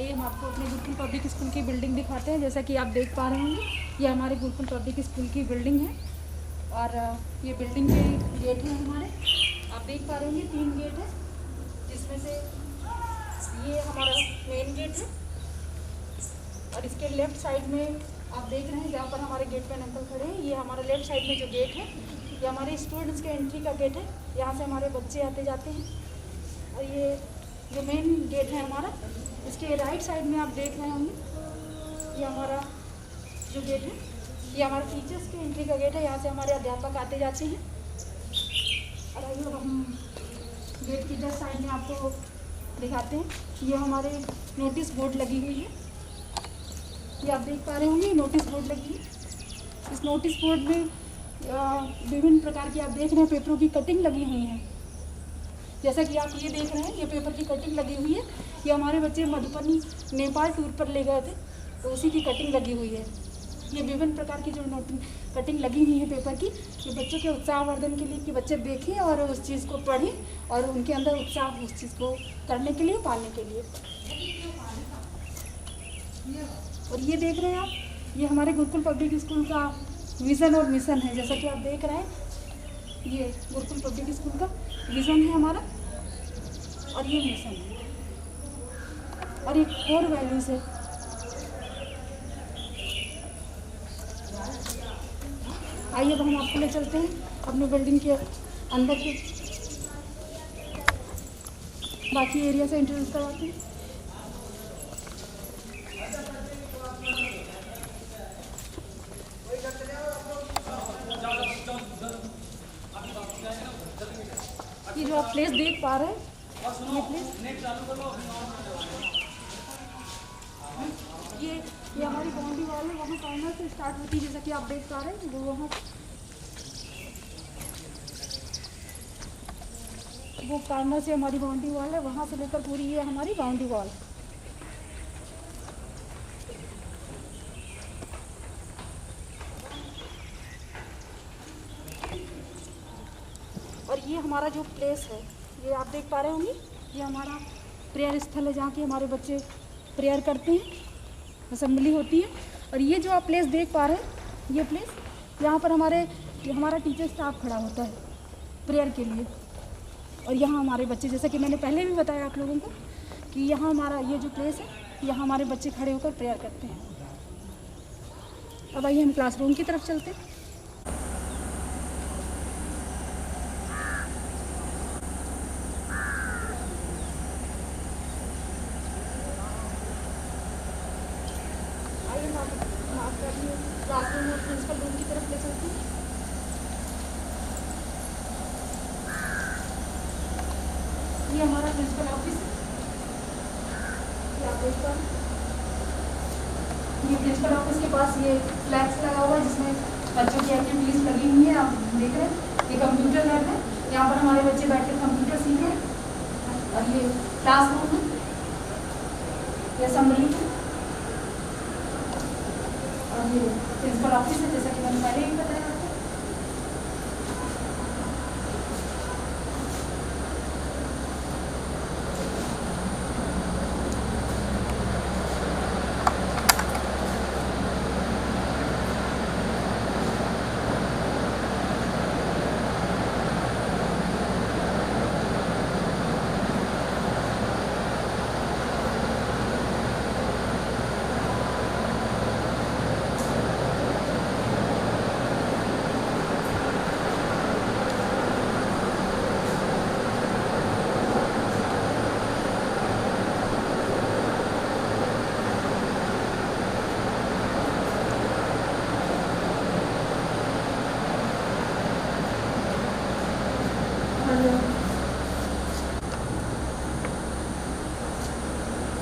आइए हम आपको अपने गुरुकुल पब्लिक स्कूल की बिल्डिंग दिखाते हैं। जैसा कि आप देख पा रहे होंगे, ये हमारे गुरुकुल पब्लिक स्कूल की बिल्डिंग है और ये बिल्डिंग के गेट हैं हमारे। आप देख पा रहे होंगे 3 गेट है, जिसमें से ये हमारा मेन गेट है और इसके लेफ्ट साइड में आप देख रहे हैं जहाँ पर हमारे गेट मैन अंकल खड़े हैं, ये हमारा लेफ्ट साइड में जो गेट है ये हमारे स्टूडेंट्स के एंट्री का गेट है। यहाँ से हमारे बच्चे आते जाते हैं। और ये जो मेन गेट है हमारा, इसके राइट साइड में आप देख रहे होंगे, ये हमारा जो गेट है ये हमारे टीचर्स के एंट्री का गेट है। यहाँ से हमारे अध्यापक आते जाते हैं। और आइए हम गेट की जस्ट साइड में आपको दिखाते हैं। ये हमारे नोटिस बोर्ड लगी हुई है, ये आप देख पा रहे होंगे नोटिस बोर्ड लगी है। इस नोटिस बोर्ड में विभिन्न प्रकार की आप देख रहे हैं पेपरों की कटिंग लगी हुई है। जैसा कि आप ये देख रहे हैं, ये पेपर की कटिंग लगी हुई है। ये हमारे बच्चे मधुबनी नेपाल टूर पर ले गए थे, तो उसी की कटिंग लगी हुई है। ये विभिन्न प्रकार की जो कटिंग लगी हुई है पेपर की, ये बच्चों के उत्साहवर्धन के लिए कि बच्चे देखें और उस चीज़ को पढ़ें और उनके अंदर उत्साह उस चीज़ को करने के लिए, पालने के लिए। और ये देख रहे हैं आप, ये हमारे गुरुकुल पब्लिक स्कूल का विज़न और मिशन है। जैसा कि आप देख रहे हैं, ये गुरुकुल पब्लिक स्कूल का विज़न है हमारा और ये मिशन है और ये कोर वैल्यूज़ है। आइए अब हम आपको ले चलते हैं अपने बिल्डिंग के अंदर के बाकी एरिया से इंट्रोड्यूस करवाते हैं। ये जो आप प्लेस देख पा रहे हैं, ये प्लेस ये हमारी बाउंड्री वॉल है, वहाँ कॉर्नर से स्टार्ट होती है। जैसा कि आप देख पा रहे हैं, वो कॉर्नर से हमारी बाउंड्री वॉल है, वहाँ से लेकर पूरी ये हमारी बाउंड्री वॉल। और ये हमारा जो प्लेस है, ये आप देख पा रहे होंगे, ये हमारा प्रेयर स्थल है जहाँ के हमारे बच्चे प्रेयर करते हैं, असेंबली होती है। और ये जो आप प्लेस देख पा रहे हैं, ये प्लेस यहाँ पर हमारा टीचर स्टाफ खड़ा होता है प्रेयर के लिए। और यहाँ हमारे बच्चे, जैसा कि मैंने पहले भी बताया आप लोगों को, कि यहाँ हमारा ये जो प्लेस है, यहाँ हमारे बच्चे खड़े होकर प्रेयर करते हैं। अब आइए हम क्लासरूम की तरफ चलते हैं। क्लासरूम और प्रिंसिपल रूम की तरफ ले चलते हैं। ये हमारा प्रिंसिपल ऑफिस है, ये आप देख पा रहे हैं। ये प्रिंसिपल ऑफिस के पास ये फ्लैक्स लगा हुआ है जिसमें बच्चों की एक्टिविटीज लगी हुई है, आप देख रहे हैं। ये कंप्यूटर लैब है, यहाँ पर हमारे बच्चे बैठकर कंप्यूटर सीख रहे हैं। और ये क्लासरूम है, ये असेंबली है और ये प्रिंसिपल ऑफिस है, जैसा कि मैंने पहले ही बताया आपको।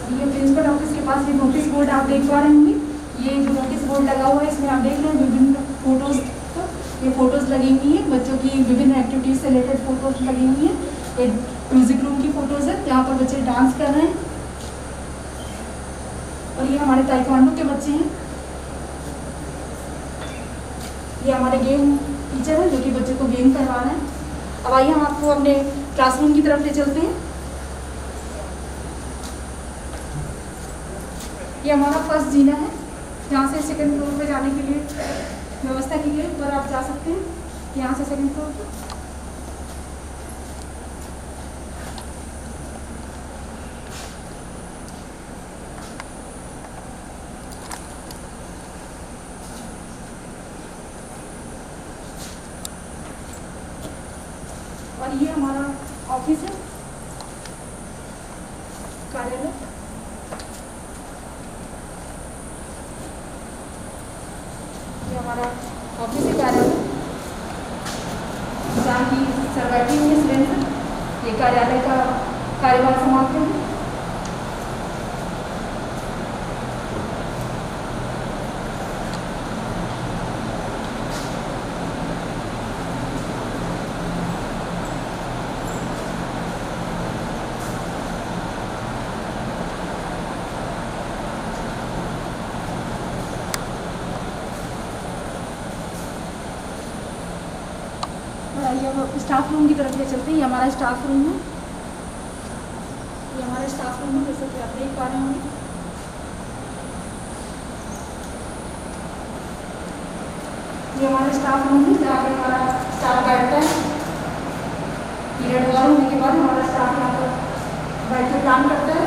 ये प्रिंसिपल ऑफिस के पास ये नोटिस बोर्ड आप देख पा रहे होंगे। ये जो नोटिस बोर्ड लगा हुआ है, इसमें आप देख रहे हैं विभिन्न फोटोज, ये फोटोज लगी हुई है, बच्चों की विभिन्न एक्टिविटीज से रिलेटेड फोटोज लगी हुई है। ये म्यूजिक रूम की फोटोज है, यहाँ पर बच्चे डांस कर रहे हैं। और ये हमारे ताइक्वांडो के बच्चे हैं। ये हमारे गेम टीचर है जो कि बच्चों को गेम करवा रहे हैं। अब आइए हम आपको अपने क्लासरूम की तरफ ले चलते हैं। ये हमारा फर्स्ट जीना है, जहाँ से सेकंड फ्लोर पे जाने के लिए व्यवस्था की गई। ऊपर आप जा सकते हैं यहाँ से सेकंड फ्लोर पर। और ये हमारा ऑफिस है, कार्यालय। ये हमारा ऑफिस है, कार्यालय, जहाँ की सर बैठी हुई है सुरेंद्र। ये कार्यालय का कार्यभार संभालते हैं। ये स्टाफ रूम की तरफ ले चलते हैं। ये हमारा स्टाफ रूम है, ये हमारा स्टाफ रूम है, जैसे कि आप देख पा रहे होंगे। ये हमारा स्टाफ रूम है, जहाँ पे हमारा स्टाफ बैठता है। पीरियड ओवर होने के बाद हमारा स्टाफ यहाँ पर बैठ कर काम करता है।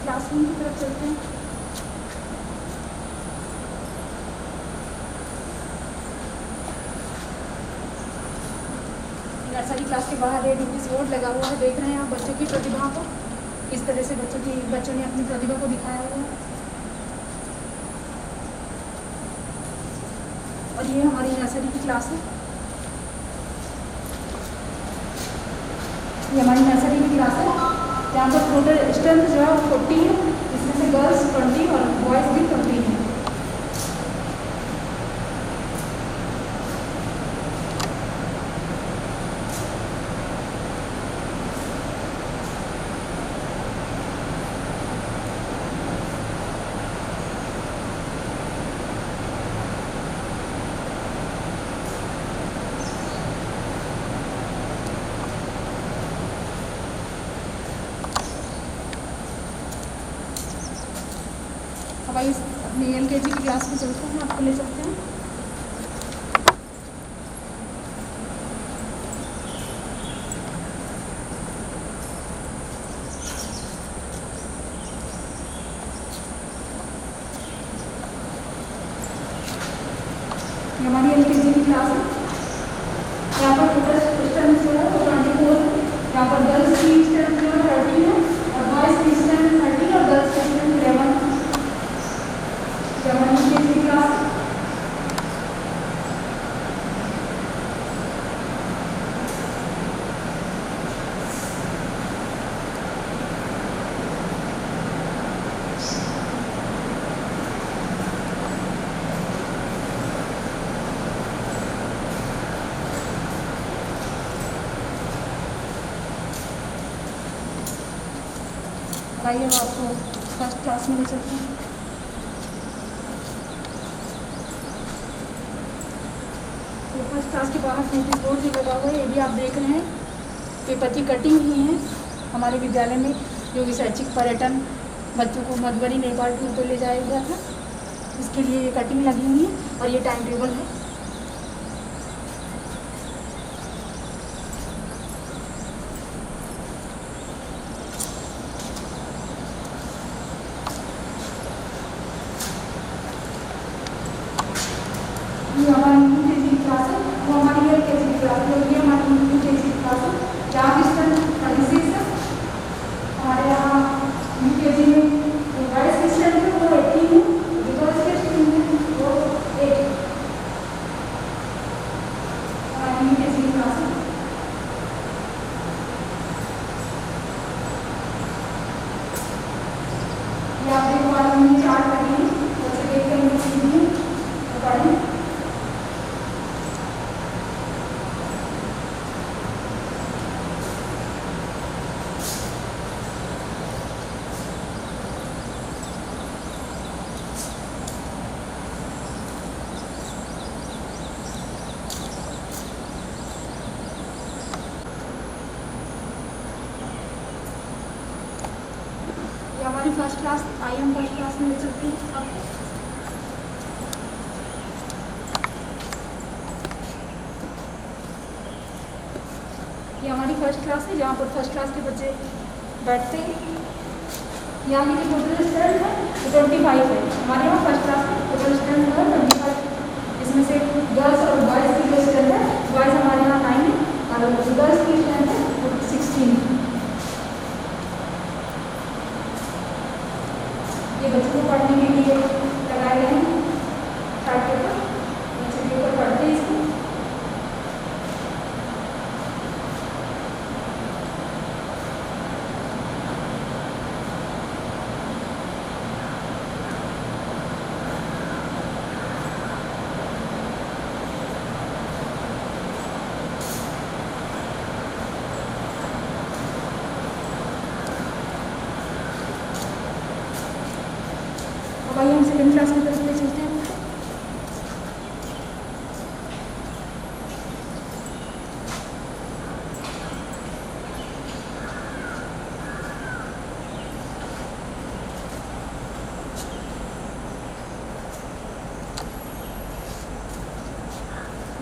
क्लासरूम की तरफ चलते हैं। नर्सरी क्लास के बाहर एक नोटिस बोर्ड लगा हुआ है, देख रहे हैं आप बच्चों की प्रतिभा को, किस तरह से बच्चों ने अपनी प्रतिभा को दिखाया हुआ है। और ये हमारी नर्सरी की क्लास है, ये हमारी नर्सरी की क्लास है। यहाँ पर टोटल स्ट्रेंथ जो है 40 है, इसमें से गर्ल्स 20 और बॉयज़ भी 20 हैं। अब आइए अपनी LKG की क्लास में चलते हैं, आपको ले चलते हैं। ये हमारी LKG की क्लास है। यहाँ पर टोटल स्ट्रेंथ जो है 24 है। यहाँ पर गर्ल्स की स्ट्रेंथ जो है 30 है और बॉयज़ की स्ट्रेंथ 30 और गर्ल्स की स्ट्रेंथ 11 है। हमारी LKG क्लास है। आइए हम आपको फर्स्ट क्लास में ले चलते हैं। तो फर्स्ट क्लास के बाहर नोटिस बोर्ड भी लगा हुआ है, ये भी आप देख रहे हैं। पेपर की कटिंग ही है हमारे विद्यालय में, जो कि शैक्षिक पर्यटन बच्चों को मधुबनी नेपाल टूर पर ले जाया गया था, इसके लिए ये कटिंग लगी हुई है और ये टाइम टेबल है। ये हमारी UKG क्लास है, वो हमारी LKG क्लास है। ये हमारी UKG क्लास है, जहाँ की स्ट्रेंथ 36 है। हमारे यहाँ UKG में बॉयज़ की स्ट्रेंथ है वो 18 है, गर्ल्स की स्ट्रेंथ है वो 8 है। अपनी फर्स्ट क्लास, आइए हम फर्स्ट क्लास में ले चलते हैं आपको। ये हमारी फर्स्ट क्लास है जहाँ पर फर्स्ट क्लास के बच्चे बैठते हैं। यहाँ की जो टोटल स्टूडेंट है वो 25 है। हमारे यहाँ फर्स्ट क्लास में टोटल स्टूडेंट है 25। इसमें से गर्ल्स और बॉयज़ की जो स्टूडेंट है, बॉयज़ हमारे यहाँ 9 है और गर्ल्स की स्टूडेंट है वो 16 है। ये बच्चों को पढ़ने के लिए लगाए गए हैं चार्ट पेपर, बच्चे पेपर पढ़ते हैं इसको। अब आइए हम सेकेंड क्लास की तरफ ले चलते हैं।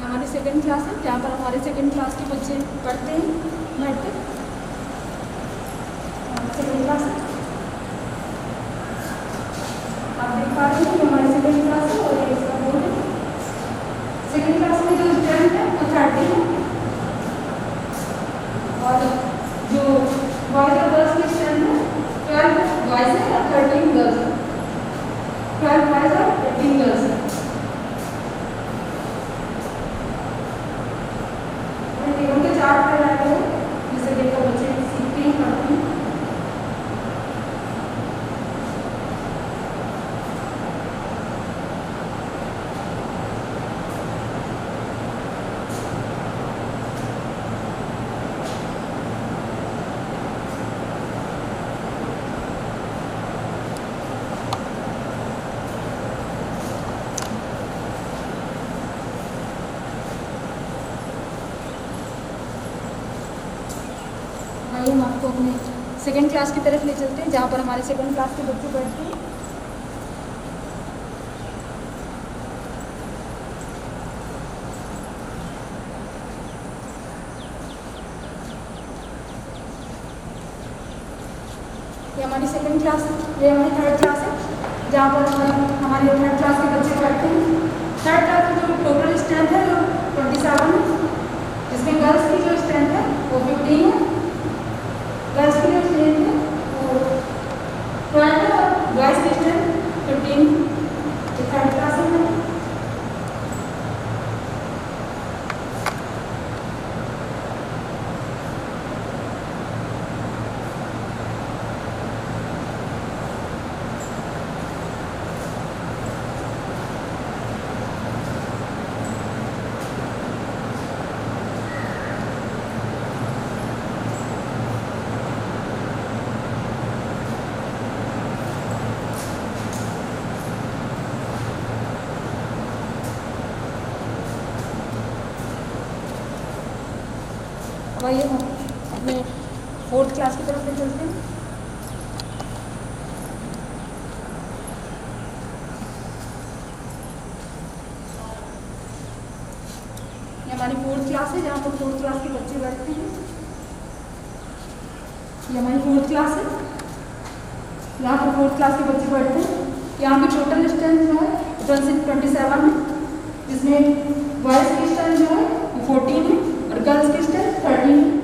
हमारी सेकेंड क्लास है जहाँ पर हमारे सेकेंड क्लास के बच्चे पढ़ते हैं बैठते। सेकेंड क्लास है, आप देख पा रहे हैं कि हमारी सेकेंड क्लास है और ये इसका बोर्ड है। सेकेंड क्लास में जो स्टूडेंट है वो 30 है और जो बॉयज़ और गर्ल्स के स्टूडेंट है 12 बॉयज़ है और 13 गर्ल्स है। 12 बॉयज़ और 13 गर्ल्स है। उनके चार्ट पर आए हुए जिससे देखकर बच्चे सीखते हैं, पढ़ते हैं। आइए हम आपको अपने सेकेंड क्लास की तरफ ले चलते हैं जहाँ पर हमारे सेकेंड क्लास के बच्चे बैठते हैं। ये हमारी सेकेंड क्लास है, ये हमारी थर्ड क्लास है जहाँ पर हमारे थर्ड क्लास के बच्चे बैठते हैं। थर्ड क्लास में जो टोटल स्ट्रेंथ है वो 27 है, जिसमें गर्ल्स की जो स्ट्रेंथ है वो 15 है। गर्ल्स की जो स्ट्रेंथ है वो 12 है और बॉयज़ की स्ट्रेंथ 15। ये थर्ड क्लास है। आइए हम अपने फोर्थ क्लास की तरफ ले चलते हैं। ये हमारी फोर्थ क्लास है जहाँ पर फोर्थ क्लास के बच्चे बैठते हैं। ये हमारी फोर्थ क्लास है, यहाँ पर फोर्थ क्लास के बच्चे बैठते हैं। यहाँ की टोटल स्ट्रेंथ जो है 27 है, जिसमें बॉयज़ की स्ट्रेंथ जो है वो 14 है और गर्ल्स की स्ट्रेंथ 13 है।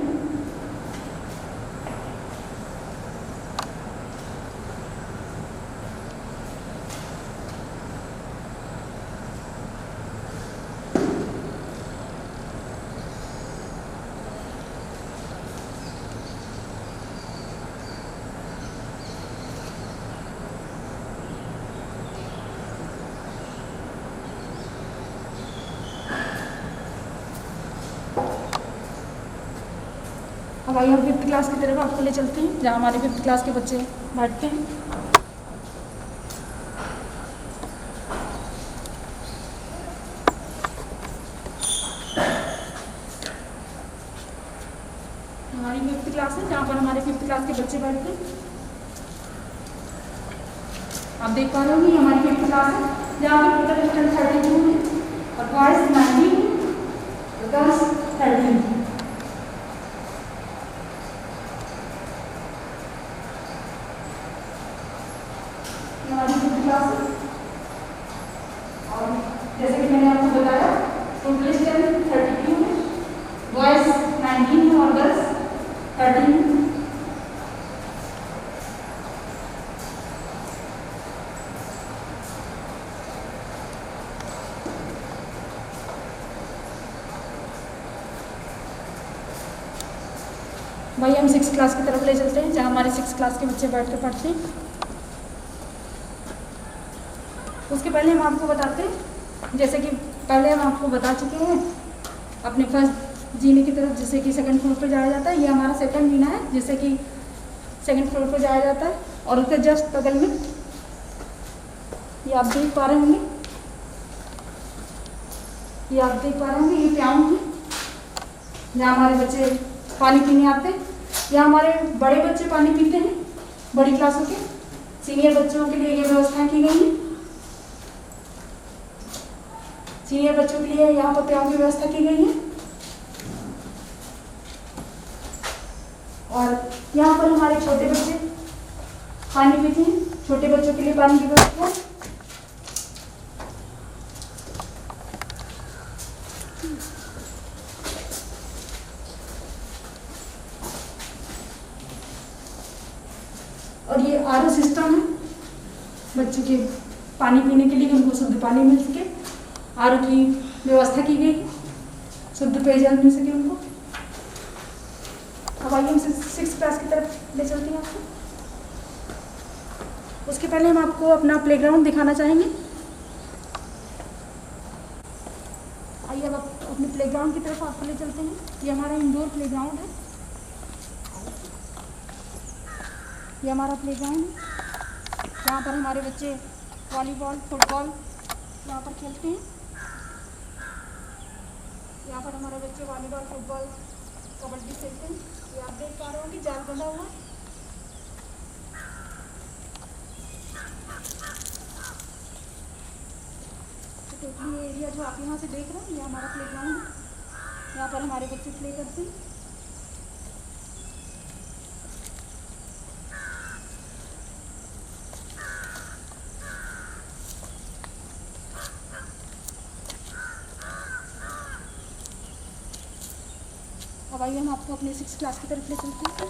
अब आइए हम फिफ्थ क्लास की तरफ आपको ले चलते हैं जहाँ हमारे फिफ्थ क्लास के बच्चे बैठते हैं। हमारी फिफ्थ क्लास है जहाँ पर हमारे फिफ्थ क्लास के बच्चे बैठते हैं। आप देख पा रहे होंगे, ये हमारी 5th क्लास है जहाँ पर टोटल स्टूडेंट 32 है और बॉयज़ 19 और गर्ल्स 13। हमारी 5th क्लास है और जैसे कि मैंने आपको बताया टोटल स्टूडेंट 32 है, बॉयज़ 19 है और गर्ल्स 13। भाई हम 6th क्लास की तरफ ले चलते हैं जहाँ हमारे 6th क्लास के बच्चे बैठ कर पढ़ते हैं। उसके पहले हम आपको बताते हैं, जैसे कि पहले हम आपको बता चुके हैं अपने फर्स्ट जीने की तरफ, जिससे कि 2nd फ्लोर पर जाया जाता है। ये हमारा 2nd जीना है जिससे कि 2nd फ्लोर पर जाया जाता है और उसके जस्ट बगल में ये आप देख पा रहे होंगे, ये प्याऊ है जहाँ हमारे बच्चे पानी पीने आते हैं। यहाँ हमारे बड़े बच्चे पानी पीते हैं, बड़ी क्लासों के। सीनियर बच्चों के लिए ये व्यवस्था की गई है, सीनियर बच्चों के लिए यहाँ पर प्याऊ की व्यवस्था की गई है। और यहाँ पर हमारे छोटे बच्चे पानी पीते हैं, छोटे बच्चों के लिए पानी की व्यवस्था है। और ये आरओ सिस्टम है बच्चों के पानी पीने के लिए, उनको शुद्ध पानी मिल सके, आरओ की व्यवस्था की गई है, शुद्ध पेयजल मिल सके उनको। अब आइए हम 6th क्लास की तरफ ले चलते हैं आपको। उसके पहले हम आपको अपना प्लेग्राउंड दिखाना चाहेंगे। आइए अब अपने प्लेग्राउंड की तरफ आपको ले चलते हैं। ये हमारा इंडोर प्लेग्राउंड है, ये हमारा प्लेग्राउंड है जहाँ पर हमारे बच्चे वॉलीबॉल, फुटबॉल यहाँ पर खेलते हैं। यहाँ पर हमारे बच्चे वॉलीबॉल, फुटबॉल, कबड्डी खेलते हैं। ये आप देख पा रहे होंगे जाल बंधा हुआ है। तो टोटली ये एरिया जो आप यहाँ से देख रहे हैं ये हमारा प्लेग्राउंड है, यहाँ पर हमारे बच्चे प्ले करते हैं। अब आइए हम आपको अपने 6th क्लास की तरफ ले चलते हैं।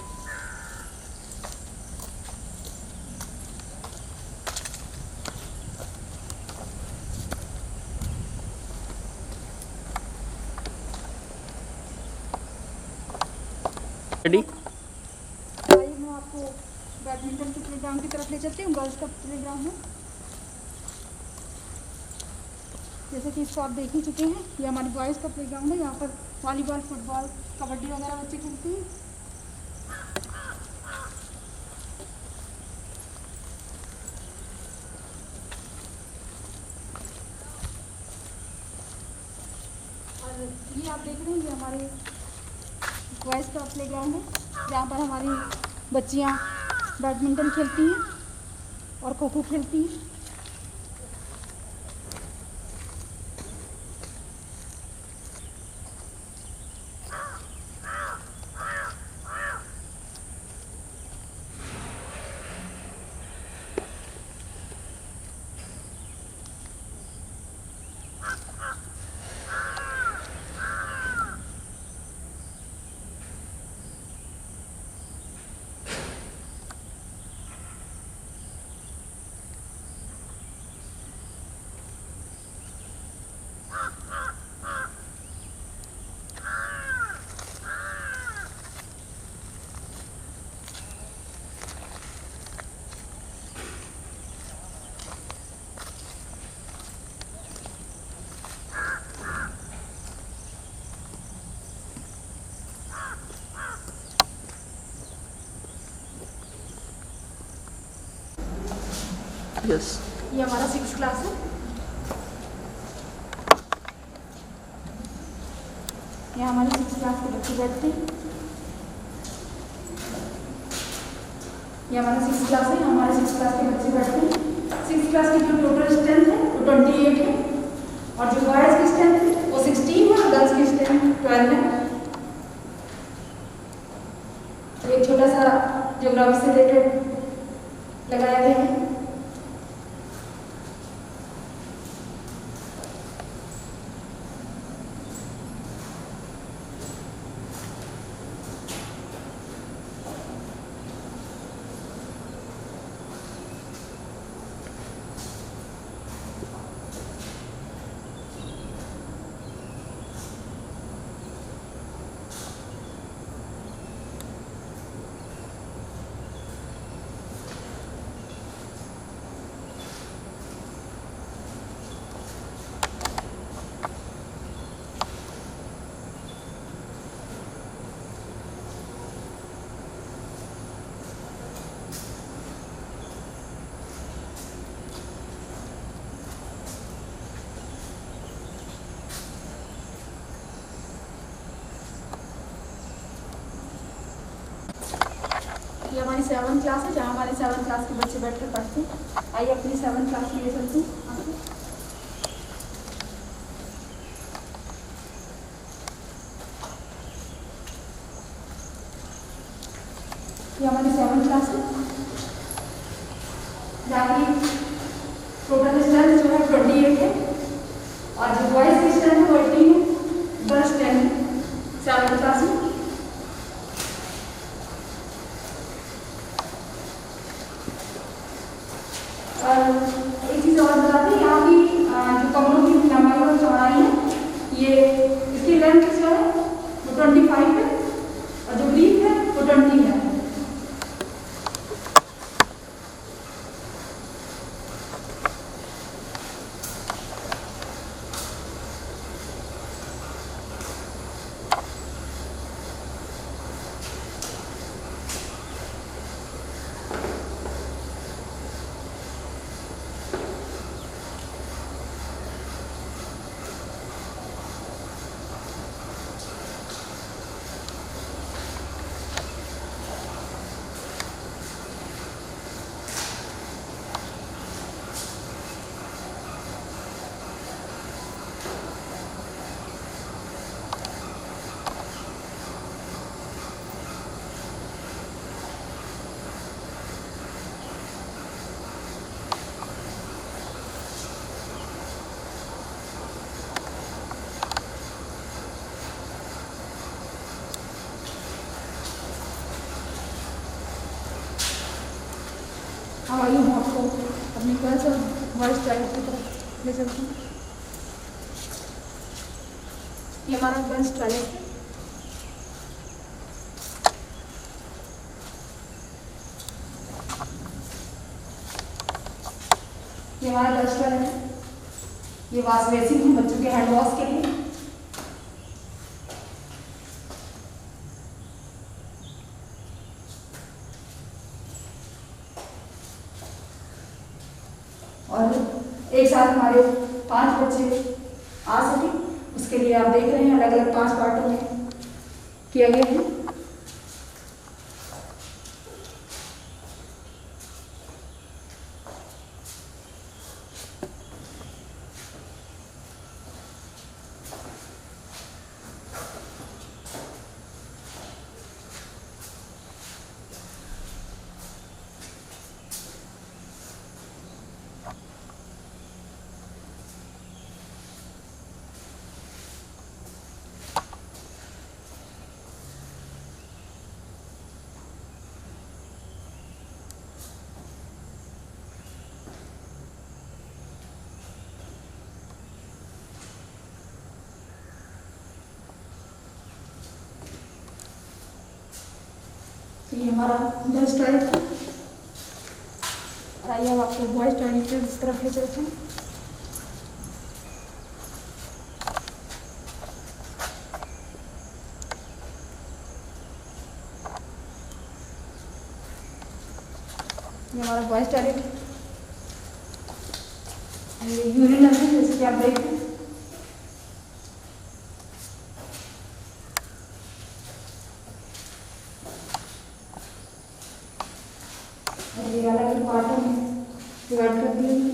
रेडी? आइए मैं आपको बैडमिंटन के प्लेग्राउंड की तरफ ले चलती हूँ, गर्ल्स का प्लेग्राउंड है। जैसे कि इसको आप देख ही चुके हैं, ये हमारी बॉयज़ का प्लेग्राउंड है। यहाँ पर वॉलीबॉल, फुटबॉल, कबड्डी वगैरह बच्चे खेलते हैं। और ये आप देख रहे हैं ये हमारे बॉयज़ का प्लेग्राउंड है जहाँ पर हमारी बच्चियाँ बैडमिंटन खेलती हैं और खो खो खेलती हैं। यस। ये हमारा 6th क्लास है। यहाँ हमारे 6th क्लास के बच्चे बैठते हैं। ये हमारा 6th क्लास है, हमारे 6th क्लास के बच्चे बैठते हैं। 6 क्लास की जो टोटल स्ट्रेंथ है वो 28 है और जो बॉयज़ की स्ट्रेंथ है वो 16 है और गर्ल्स की स्ट्रेंथ 12 है। एक छोटा सा ज्योग्राफी से रिलेटेड लगाया गया है। ये हमारी 7th क्लास है जहाँ हमारे 7th क्लास के बच्चे बैठ कर पढ़ते हैं। आइए अपनी 7th क्लास के लिए चलते हैं। ये हमारी 7th क्लास है जहाँ की टोटल स्ट्रेंथ जो है 28 है और जो बॉयज़ की स्ट्रेंथ है वो 18 है, गर्ल्स 10 है 7th क्लास में। एक चीज़ और बता दें, यहाँ की जो कमरों की लंबाई और चौड़ाई है ये इसकी लेंथ जो है वो 25 है और जो ब्रीथ है वो 20 है। अब आइए हम आपको अपनी गर्ल्स और बॉयज़ टॉयलेट की तरफ ले चलते हैं। ये हमारा गर्ल्स टॉयलेट है। ये हमारा गर्ल्स टॉयलेट है। ये वॉश बेसिन है बच्चों के हैंड वॉश के लिए। और एक साथ हमारे 5 बच्चे आ सके उसके लिए आप देख रहे हैं अलग अलग 5 पार्टों में किया गया है। तो ये हमारा गर्ल्स टॉयलेट है। आइए अब आपको बॉयज़ टॉयलेट की तरफ ले चलते हैं। ये हमारा बॉयज़ टॉयलेट है। ये यूरिनल है जैसे कि आप देखते हैं। ये अलग अलग पार्टों में डिवाइड कर दिए।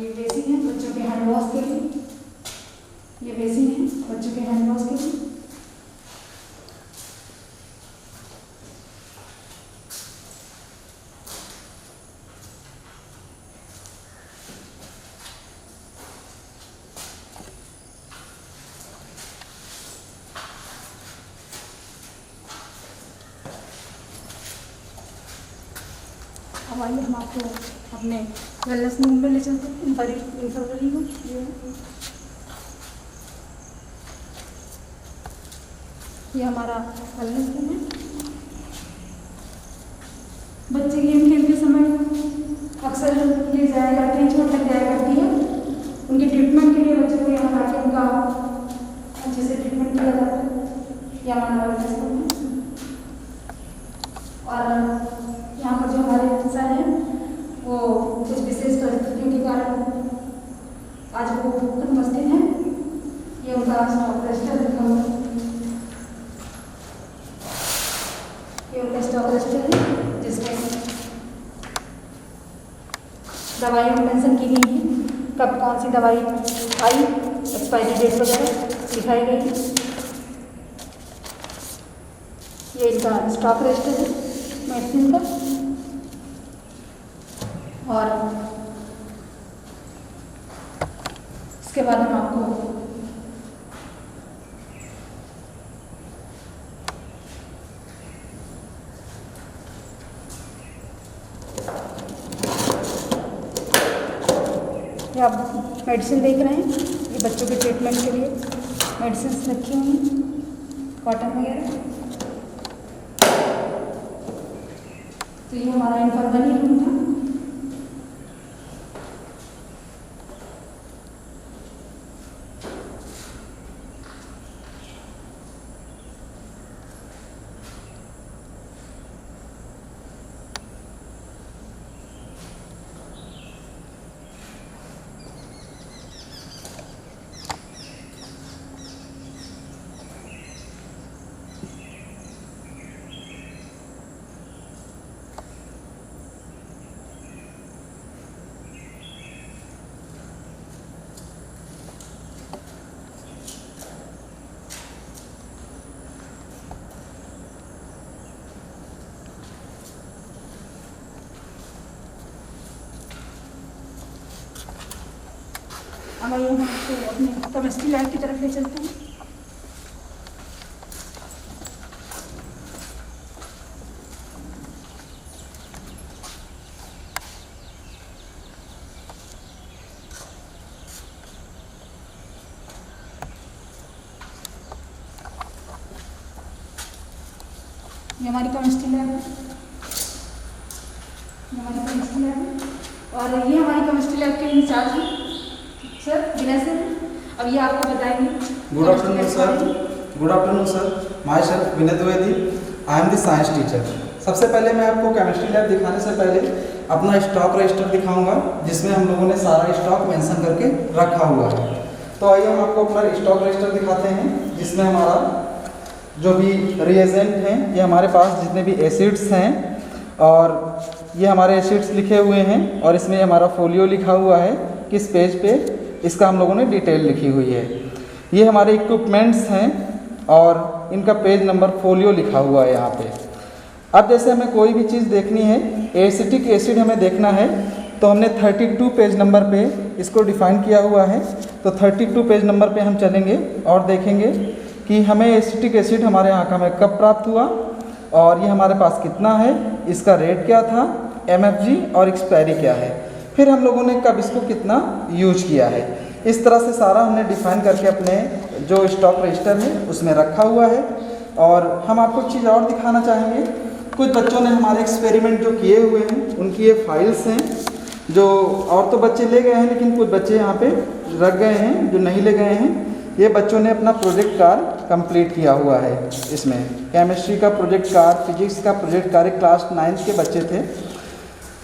ये बेसिन है बच्चों के हैंड वॉश के लिए। ये बेसिन है बच्चों के हैंड वॉश के लिए। अब आइए हम आपको अपने वेलनेस रूम में ले चलते हैं, इंफर्मरी को। ये हमारा वेलनेस रूम है। बच्चे गेम खेलते समय अक्सर ये जाया करते हैं, चोट लग जाया करती है। उनके ट्रीटमेंट के लिए बच्चों को यहाँ आके उनका अच्छे से ट्रीटमेंट किया जाता है। यह हमारा वेलनेस रूम है। और यहाँ पर जो हमारे सर हैं वो कुछ विशेष परिस्थितियों के कारण आज वो अनुपस्थित हैं। ये उनका स्टॉक रजिस्टर लिखा हुआ है। ये उनका स्टॉक रजिस्टर है जिसमें दवाइयाँ मेंशन की गई हैं, कब कौन सी दवाई आई, एक्सपायरी डेट वगैरह दिखाई गई है। ये इनका स्टॉक रजिस्टर है मेडिसिन का। और इसके बाद हम आपको ये आप मेडिसिन देख रहे हैं, ये बच्चों के ट्रीटमेंट के लिए मेडिसिन रखी हुई हैं, कॉटन वगैरह। तो ये हमारा इंफर्मरी रूम था। अब आइए हम आपको अपने केमिस्ट्री लैब की तरफ ले चलते हैं। ये हमारी केमिस्ट्री लैब है, और ये हमारी केमिस्ट्री लैब के इंचार्ज हैं सर विनय सर। अब ये आपको बताएंगे। Good afternoon sir. Good afternoon sir. My self Vinay Dwivedi, I am the science teacher. सबसे पहले मैं आपको केमिस्ट्री लैब दिखाने से पहले अपना स्टॉक रजिस्टर दिखाऊंगा, जिसमें हम लोगों ने सारा स्टॉक मेंशन करके रखा हुआ है। तो आइए हम आपको अपना स्टॉक रजिस्टर दिखाते हैं, जिसमें हमारा जो भी रिएजेंट हैं, ये हमारे पास जितने भी एसिड्स हैं, और ये हमारे एसिड्स लिखे हुए हैं, और इसमें हमारा फोलियो लिखा हुआ है, किस पेज पे इसका हम लोगों ने डिटेल लिखी हुई है। ये हमारे इक्विपमेंट्स हैं और इनका पेज नंबर फोलियो लिखा हुआ है यहाँ पे। अब जैसे हमें कोई भी चीज़ देखनी है, एसिटिक एसिड हमें देखना है, तो हमने 32 पेज नंबर पे इसको डिफ़ाइन किया हुआ है। तो 32 पेज नंबर पे हम चलेंगे और देखेंगे कि हमें एसिटिक एसिड हमारे आँख में कब प्राप्त हुआ, और ये हमारे पास कितना है, इसका रेट क्या था, MFG और एक्सपायरी क्या है, फिर हम लोगों ने कब इसको कितना यूज किया है। इस तरह से सारा हमने डिफ़ाइन करके अपने जो स्टॉक रजिस्टर है उसमें रखा हुआ है। और हम आपको एक चीज़ और दिखाना चाहेंगे। कुछ बच्चों ने हमारे एक्सपेरिमेंट जो किए हुए हैं उनकी ये फाइल्स हैं, जो और तो बच्चे ले गए हैं, लेकिन कुछ बच्चे यहाँ पे रख गए हैं जो नहीं ले गए हैं। ये बच्चों ने अपना प्रोजेक्ट कार्य कंप्लीट किया हुआ है। इसमें केमिस्ट्री का प्रोजेक्ट कार्य, फिजिक्स का प्रोजेक्ट कार्य, क्लास 9 के बच्चे थे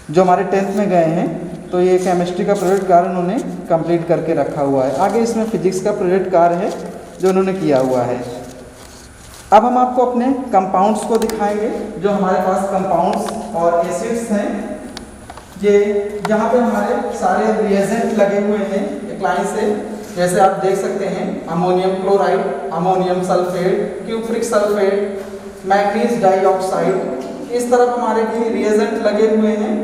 जो हमारे 10th में गए हैं, तो ये केमिस्ट्री का प्रोजेक्ट कार्य उन्होंने कंप्लीट करके रखा हुआ है। आगे इसमें फिजिक्स का प्रोजेक्ट कार्य है जो उन्होंने किया हुआ है। अब हम आपको अपने कंपाउंड्स को दिखाएंगे, जो हमारे पास कंपाउंड्स और एसिड्स हैं ये यहाँ पे हमारे सारे रिएजेंट लगे हुए हैं एक लाइन से, जैसे आप देख सकते हैं ammonium chloride, ammonium sulphate, cupric sulphate, manganese dioxide, इस तरफ हमारे भी रिएजेंट लगे हुए हैं,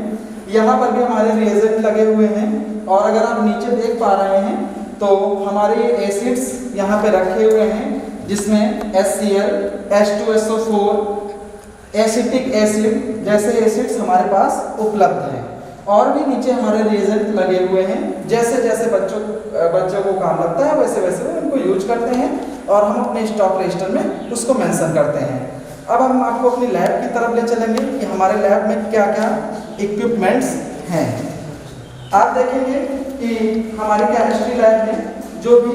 यहाँ पर भी हमारे रिएजेंट लगे हुए हैं। और अगर आप नीचे देख पा रहे हैं तो हमारे एसिड्स यहाँ पे रखे हुए हैं, जिसमें HCl, H2SO4, एसिटिक एसिड जैसे एसिड्स हमारे पास उपलब्ध हैं। और भी नीचे हमारे रिएजेंट लगे हुए हैं, जैसे जैसे बच्चों को काम लगता है वैसे वैसे वो उनको यूज करते हैं और हम अपने स्टॉक रजिस्टर में उसको मेंशन करते हैं। अब हम आपको अपनी लैब की तरफ ले चलेंगे कि हमारे लैब में क्या क्या इक्विपमेंट्स हैं। आप देखेंगे कि हमारी केमिस्ट्री लैब में जो भी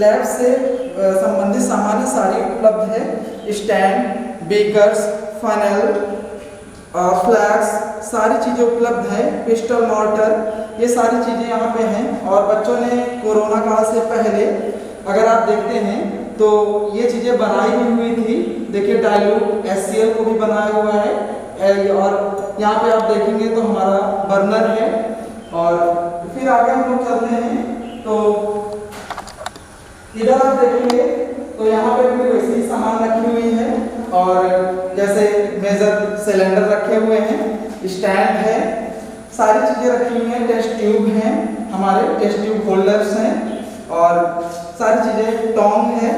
लैब से संबंधित सामान्य सारी उपलब्ध है, स्टैंड, बीकर्स, फनल, फ्लैक्स, सारी चीज़ें उपलब्ध है, पिस्टल, मॉर्टर, ये सारी चीज़ें यहाँ पे हैं। और बच्चों ने कोरोना काल से पहले अगर आप देखते हैं तो ये चीज़ें बनाई हुई थी। देखिए डाइल्यूट HCl को भी बनाया हुआ है। और यहाँ पे आप देखेंगे तो हमारा बर्नर है। और फिर आगे हम लोग चलते हैं तो इधर आप देखेंगे तो यहाँ पे भी वैसे ही सामान रखी हुई है, और जैसे मेजर सिलेंडर रखे हुए हैं, स्टैंड है, सारी चीज़ें रखी हुई हैं, टेस्ट ट्यूब हैं, हमारे टेस्ट ट्यूब होल्डर्स हैं, और सारी चीज़ें टोंग है,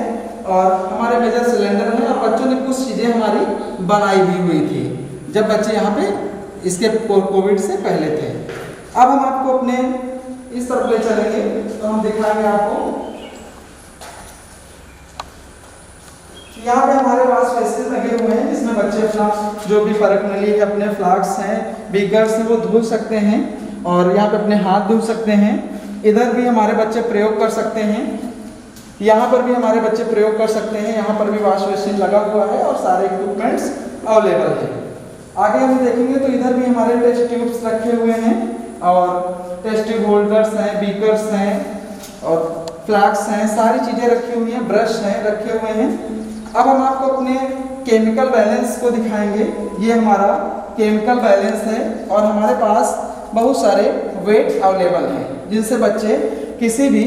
और हमारे मेजर सिलेंडर हैं। और बच्चों ने कुछ चीज़ें हमारी बनाई भी हुई थी जब बच्चे यहाँ पे इसके कोविड से पहले थे। अब हम आपको अपने इस तरफ ले चलेंगे तो हम दिखाएंगे आपको। यहाँ पे हमारे पास फेसेस लगे हुए हैं, जिसमें बच्चे अपना जो भी फर्क नली है, अपने फ्लास्क हैं, बीकर्स हैं, वो धुल सकते हैं, और यहाँ पे अपने हाथ धुल सकते हैं। इधर भी हमारे बच्चे प्रयोग कर सकते हैं, यहाँ पर भी हमारे बच्चे प्रयोग कर सकते हैं। यहाँ पर भी वॉश बेसिन लगा हुआ है और सारे इक्विपमेंट्स अवेलेबल है। आगे हम देखेंगे तो इधर भी हमारे टेस्ट ट्यूब्स रखे हुए हैं, और टेस्ट ट्यूब होल्डर्स हैं, बीकर्स हैं, और फ्लास्क हैं, सारी चीज़ें रखी हुई हैं, ब्रश हैं रखे हुए हैं। अब हम आपको अपने केमिकल बैलेंस को दिखाएंगे। ये हमारा केमिकल बैलेंस है, और हमारे पास बहुत सारे वेट अवेलेबल हैं, जिनसे बच्चे किसी भी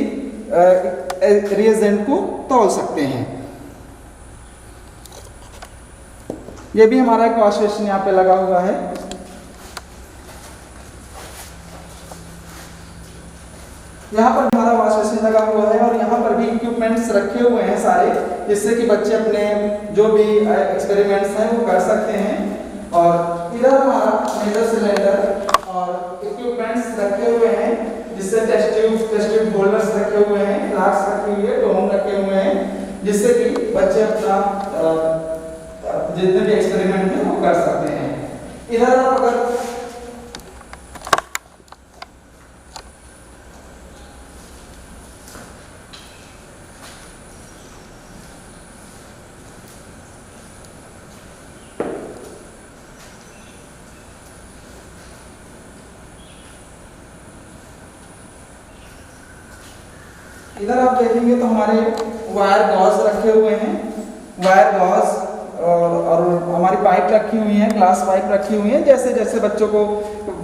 रिएजेंट को तौल सकते हैं। ये भी हमारा एक वॉश बेसिन यहाँ पे लगा हुआ है। यहाँ पर हमारा वॉश बेसिन लगा हुआ है, और यहाँ पर भी इक्विपमेंट्स रखे हुए हैं सारे, जिससे कि बच्चे अपने जो भी एक्सपेरिमेंट्स हैं वो कर सकते हैं। और इधर हमारा मेजर सिलेंडर और इक्विपमेंट्स रखे हुए हैं, जिससे टेस्ट ट्यूब होल्डर्स रखे हुए हैं, फ्लास्क रखी हुई है, टोन रखे हुए हैं, जिससे कि बच्चे अपना जितने भी एक्सपेरिमेंट हैं वो कर सकते हैं। इधर आप अगर इधर आप देखेंगे तो हमारे वायर गॉज रखे हुए हैं, वायर गॉज, और हमारी पाइप रखी हुई है, ग्लास पाइप रखी हुई है, जैसे जैसे बच्चों को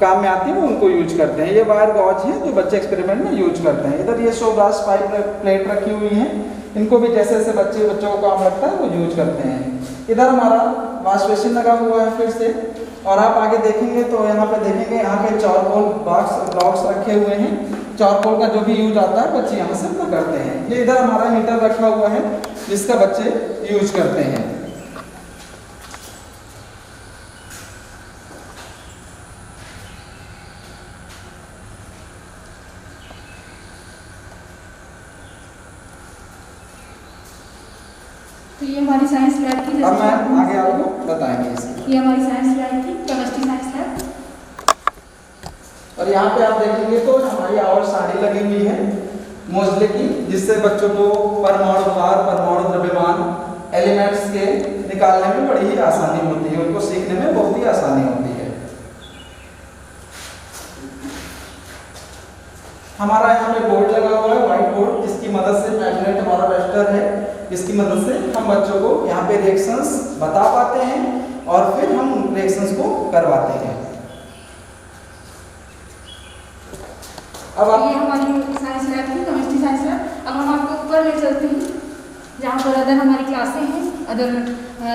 काम में आती है वो उनको यूज करते हैं। ये वायर गॉज है जो बच्चे एक्सपेरिमेंट में यूज करते हैं। इधर ये शो ग्लास पाइप प्लेट रखी हुई है, इनको भी जैसे जैसे बच्चों को काम लगता है वो यूज करते हैं। इधर हमारा वॉश बेसिन लगा हुआ है फिर से, और आप आगे देखेंगे तो यहाँ पे देखेंगे यहाँ पे चारकोल बॉक्स रखे हुए हैं। चारकोल का जो भी यूज आता है बच्चे यहाँ से अपना करते हैं। ये इधर हमारा हीटर रखा हुआ है जिसका बच्चे यूज करते हैं। तो ये हमारी साइंस लैब की, अब मैं आगे आपको बताएंगे इसकी। ये हमारी साइंस लैब की केमिस्ट्री साइंस लैब। और यहाँ पे आप देखेंगे तो हमारी आवर साड़ी लगी हुई है मोजले की, जिससे बच्चों को परमाणु भार, परमाणु द्रव्यमान, एलिमेंट्स के निकालने में बड़ी ही आसानी होती है, उनको सीखने में बहुत ही आसानी होती है। हमारा यहाँ पे बोर्ड लगा हुआ है, व्हाइट बोर्ड, जिसकी मदद से मैग्नेट हमारा रजिस्टर है, जिसकी मदद से हम बच्चों को यहाँ पे रिएक्शंस बता पाते हैं और फिर हम रिएक्शंस को करवाते हैं। अब आप ये हमारी साइंस लैब थी, केमिस्ट्री साइंस लैब। अब हम आपको ऊपर ले चलते हैं जहाँ पर अदर हमारी क्लासें हैं, अदर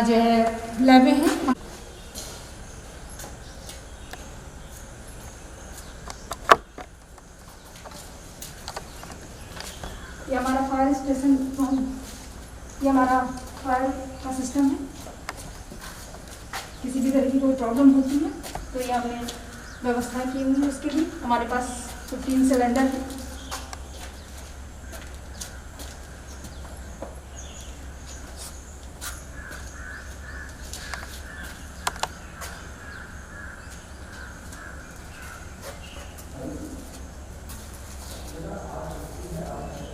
जो है लैबें हैं। ये हमारा फायर स्टेशन, ये हमारा फायर का सिस्टम है। किसी भी तरह की कोई प्रॉब्लम होती है तो ये हमने व्यवस्था की हुई है। उसके लिए हमारे पास 15 सिलेंडर है।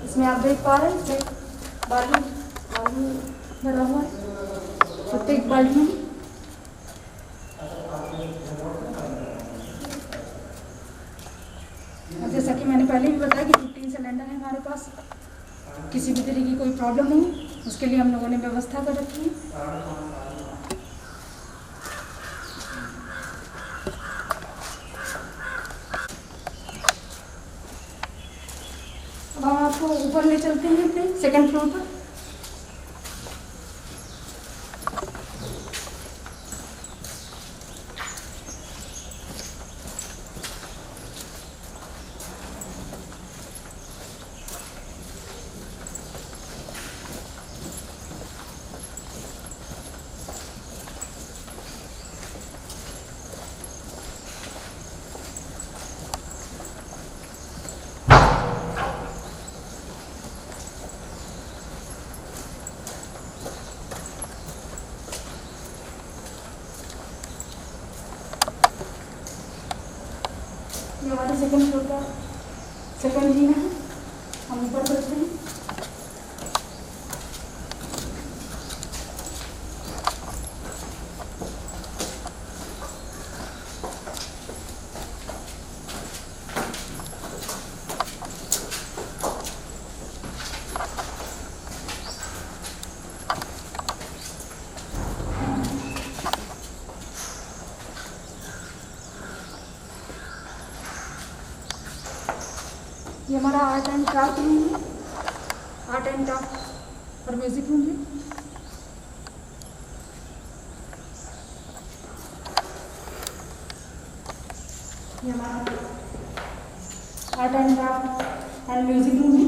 इसमें आप देख पा रहे हैं बालू भरा हुआ है प्रत्येक बाल्टी में। जैसा कि मैंने पहले भी बताया कि 15 सिलेंडर है हमारे पास। किसी भी तरह की कोई प्रॉब्लम नहीं, उसके लिए हम लोगों ने व्यवस्था कर रखी है। अब हम आपको ऊपर ले चलते हैं अपने सेकंड फ्लोर पर। ये हमारे सेकंड फ्लोर का सेकंड जीना है। हम ऊपर चलते हैं। ये हमारा आर्ट एंड क्राफ्ट रूम है, आर्ट एंड क्राफ्ट और म्यूजिक रूम है। ये हमारा art and craft and music room है।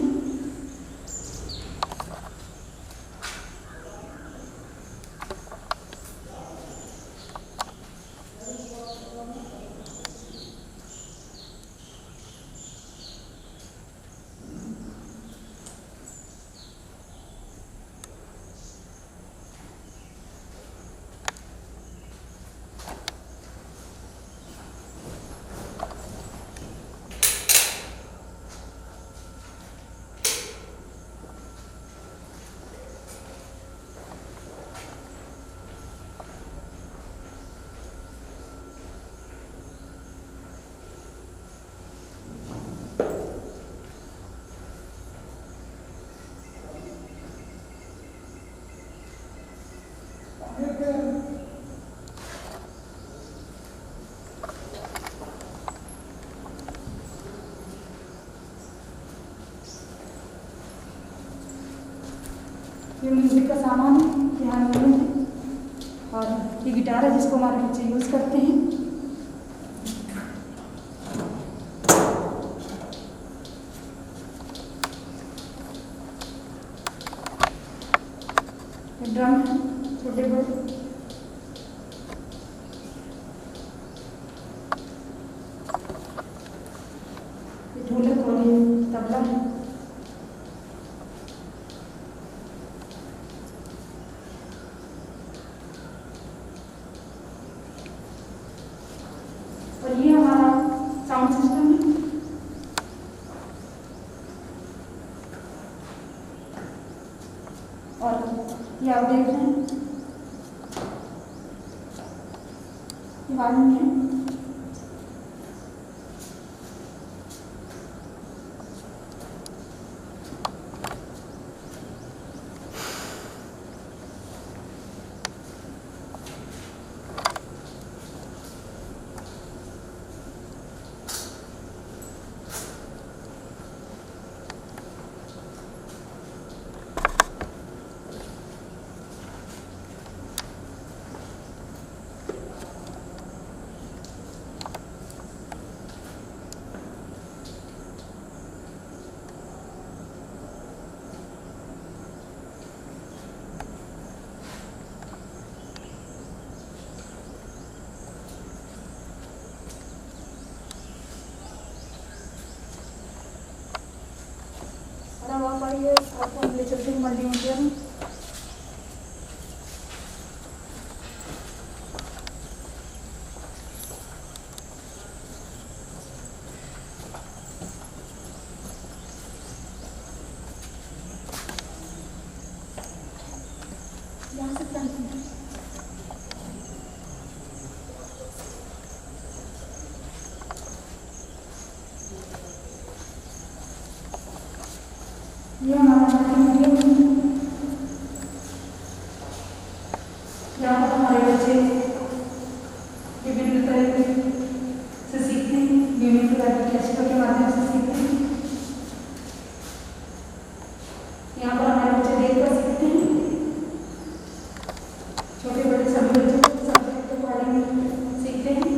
ये म्यूजिक का सामान है, यहाँ हारमोनियम है और ये गिटार है जिसको हमारे बच्चे यूज़ करते हैं। ये ड्रम है छोटे बड़े। ये ढोलक और ये तबला है। और ये हमारा साउंड सिस्टम है। और ये आप देख रहे हैं ये वायरिंग है। आइए आपको हम ले चलते हैं मल्टीमीडिया में। यहाँ से फ्रंट में ये हमारा मल्टीमीडिया। यहाँ पर हमारे बच्चे विभिन्न तरह से सीखते हैं, विभिन्न प्रकार की कैसेटों के माध्यम से सीखते हैं। यहाँ पर हमारे बच्चे देख कर सीखते हैं, छोटे बड़े सभी बच्चे सब्जेक्ट के बारे में सीखते हैं।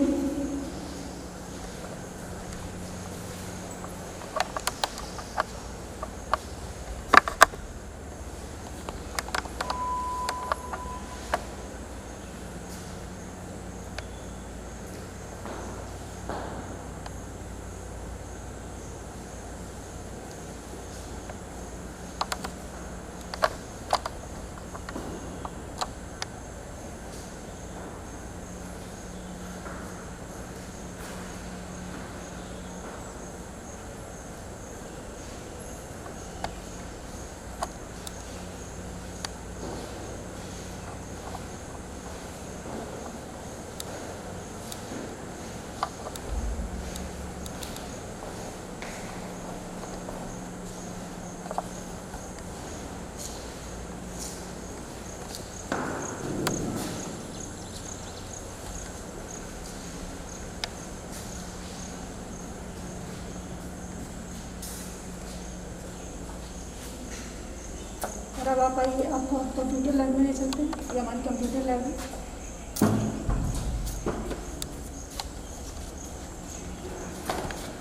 और अब आप आइए, आपको कंप्यूटर लैब में ले चलते हैं। ये हमारी कंप्यूटर लैब है।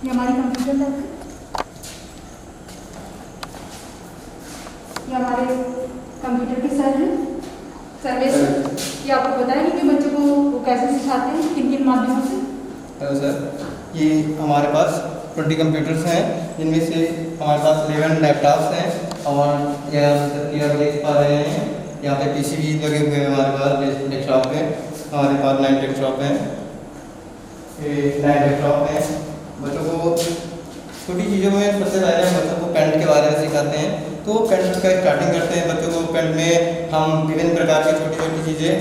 ये हमारी कंप्यूटर लैब है। ये हमारे कंप्यूटर के सर हैं, सर्वेश। ये आपको बताएंगे कि बच्चों को वो कैसे सिखाते हैं, किन किन माध्यमों से। हेलो सर, ये हमारे पास 20 कंप्यूटर्स हैं, जिनमें से हमारे पास 11 लैपटॉप्स हैं और यह देख पा रहे हैं यहाँ पे पीसीबी लगे हुए हैं हमारे पास डेस्कटॉप पे। हमारे पास 9 डेस्कटॉप हैं, ये 9 डेस्कटॉप हैं। बच्चों को छोटी चीज़ों में सबसे पहले हम बच्चों को पेंट के बारे में सिखाते हैं। तो पेंट का स्टार्टिंग करते हैं। बच्चों को पेंट में हम विभिन्न प्रकार की छोटी छोटी चीज़ें,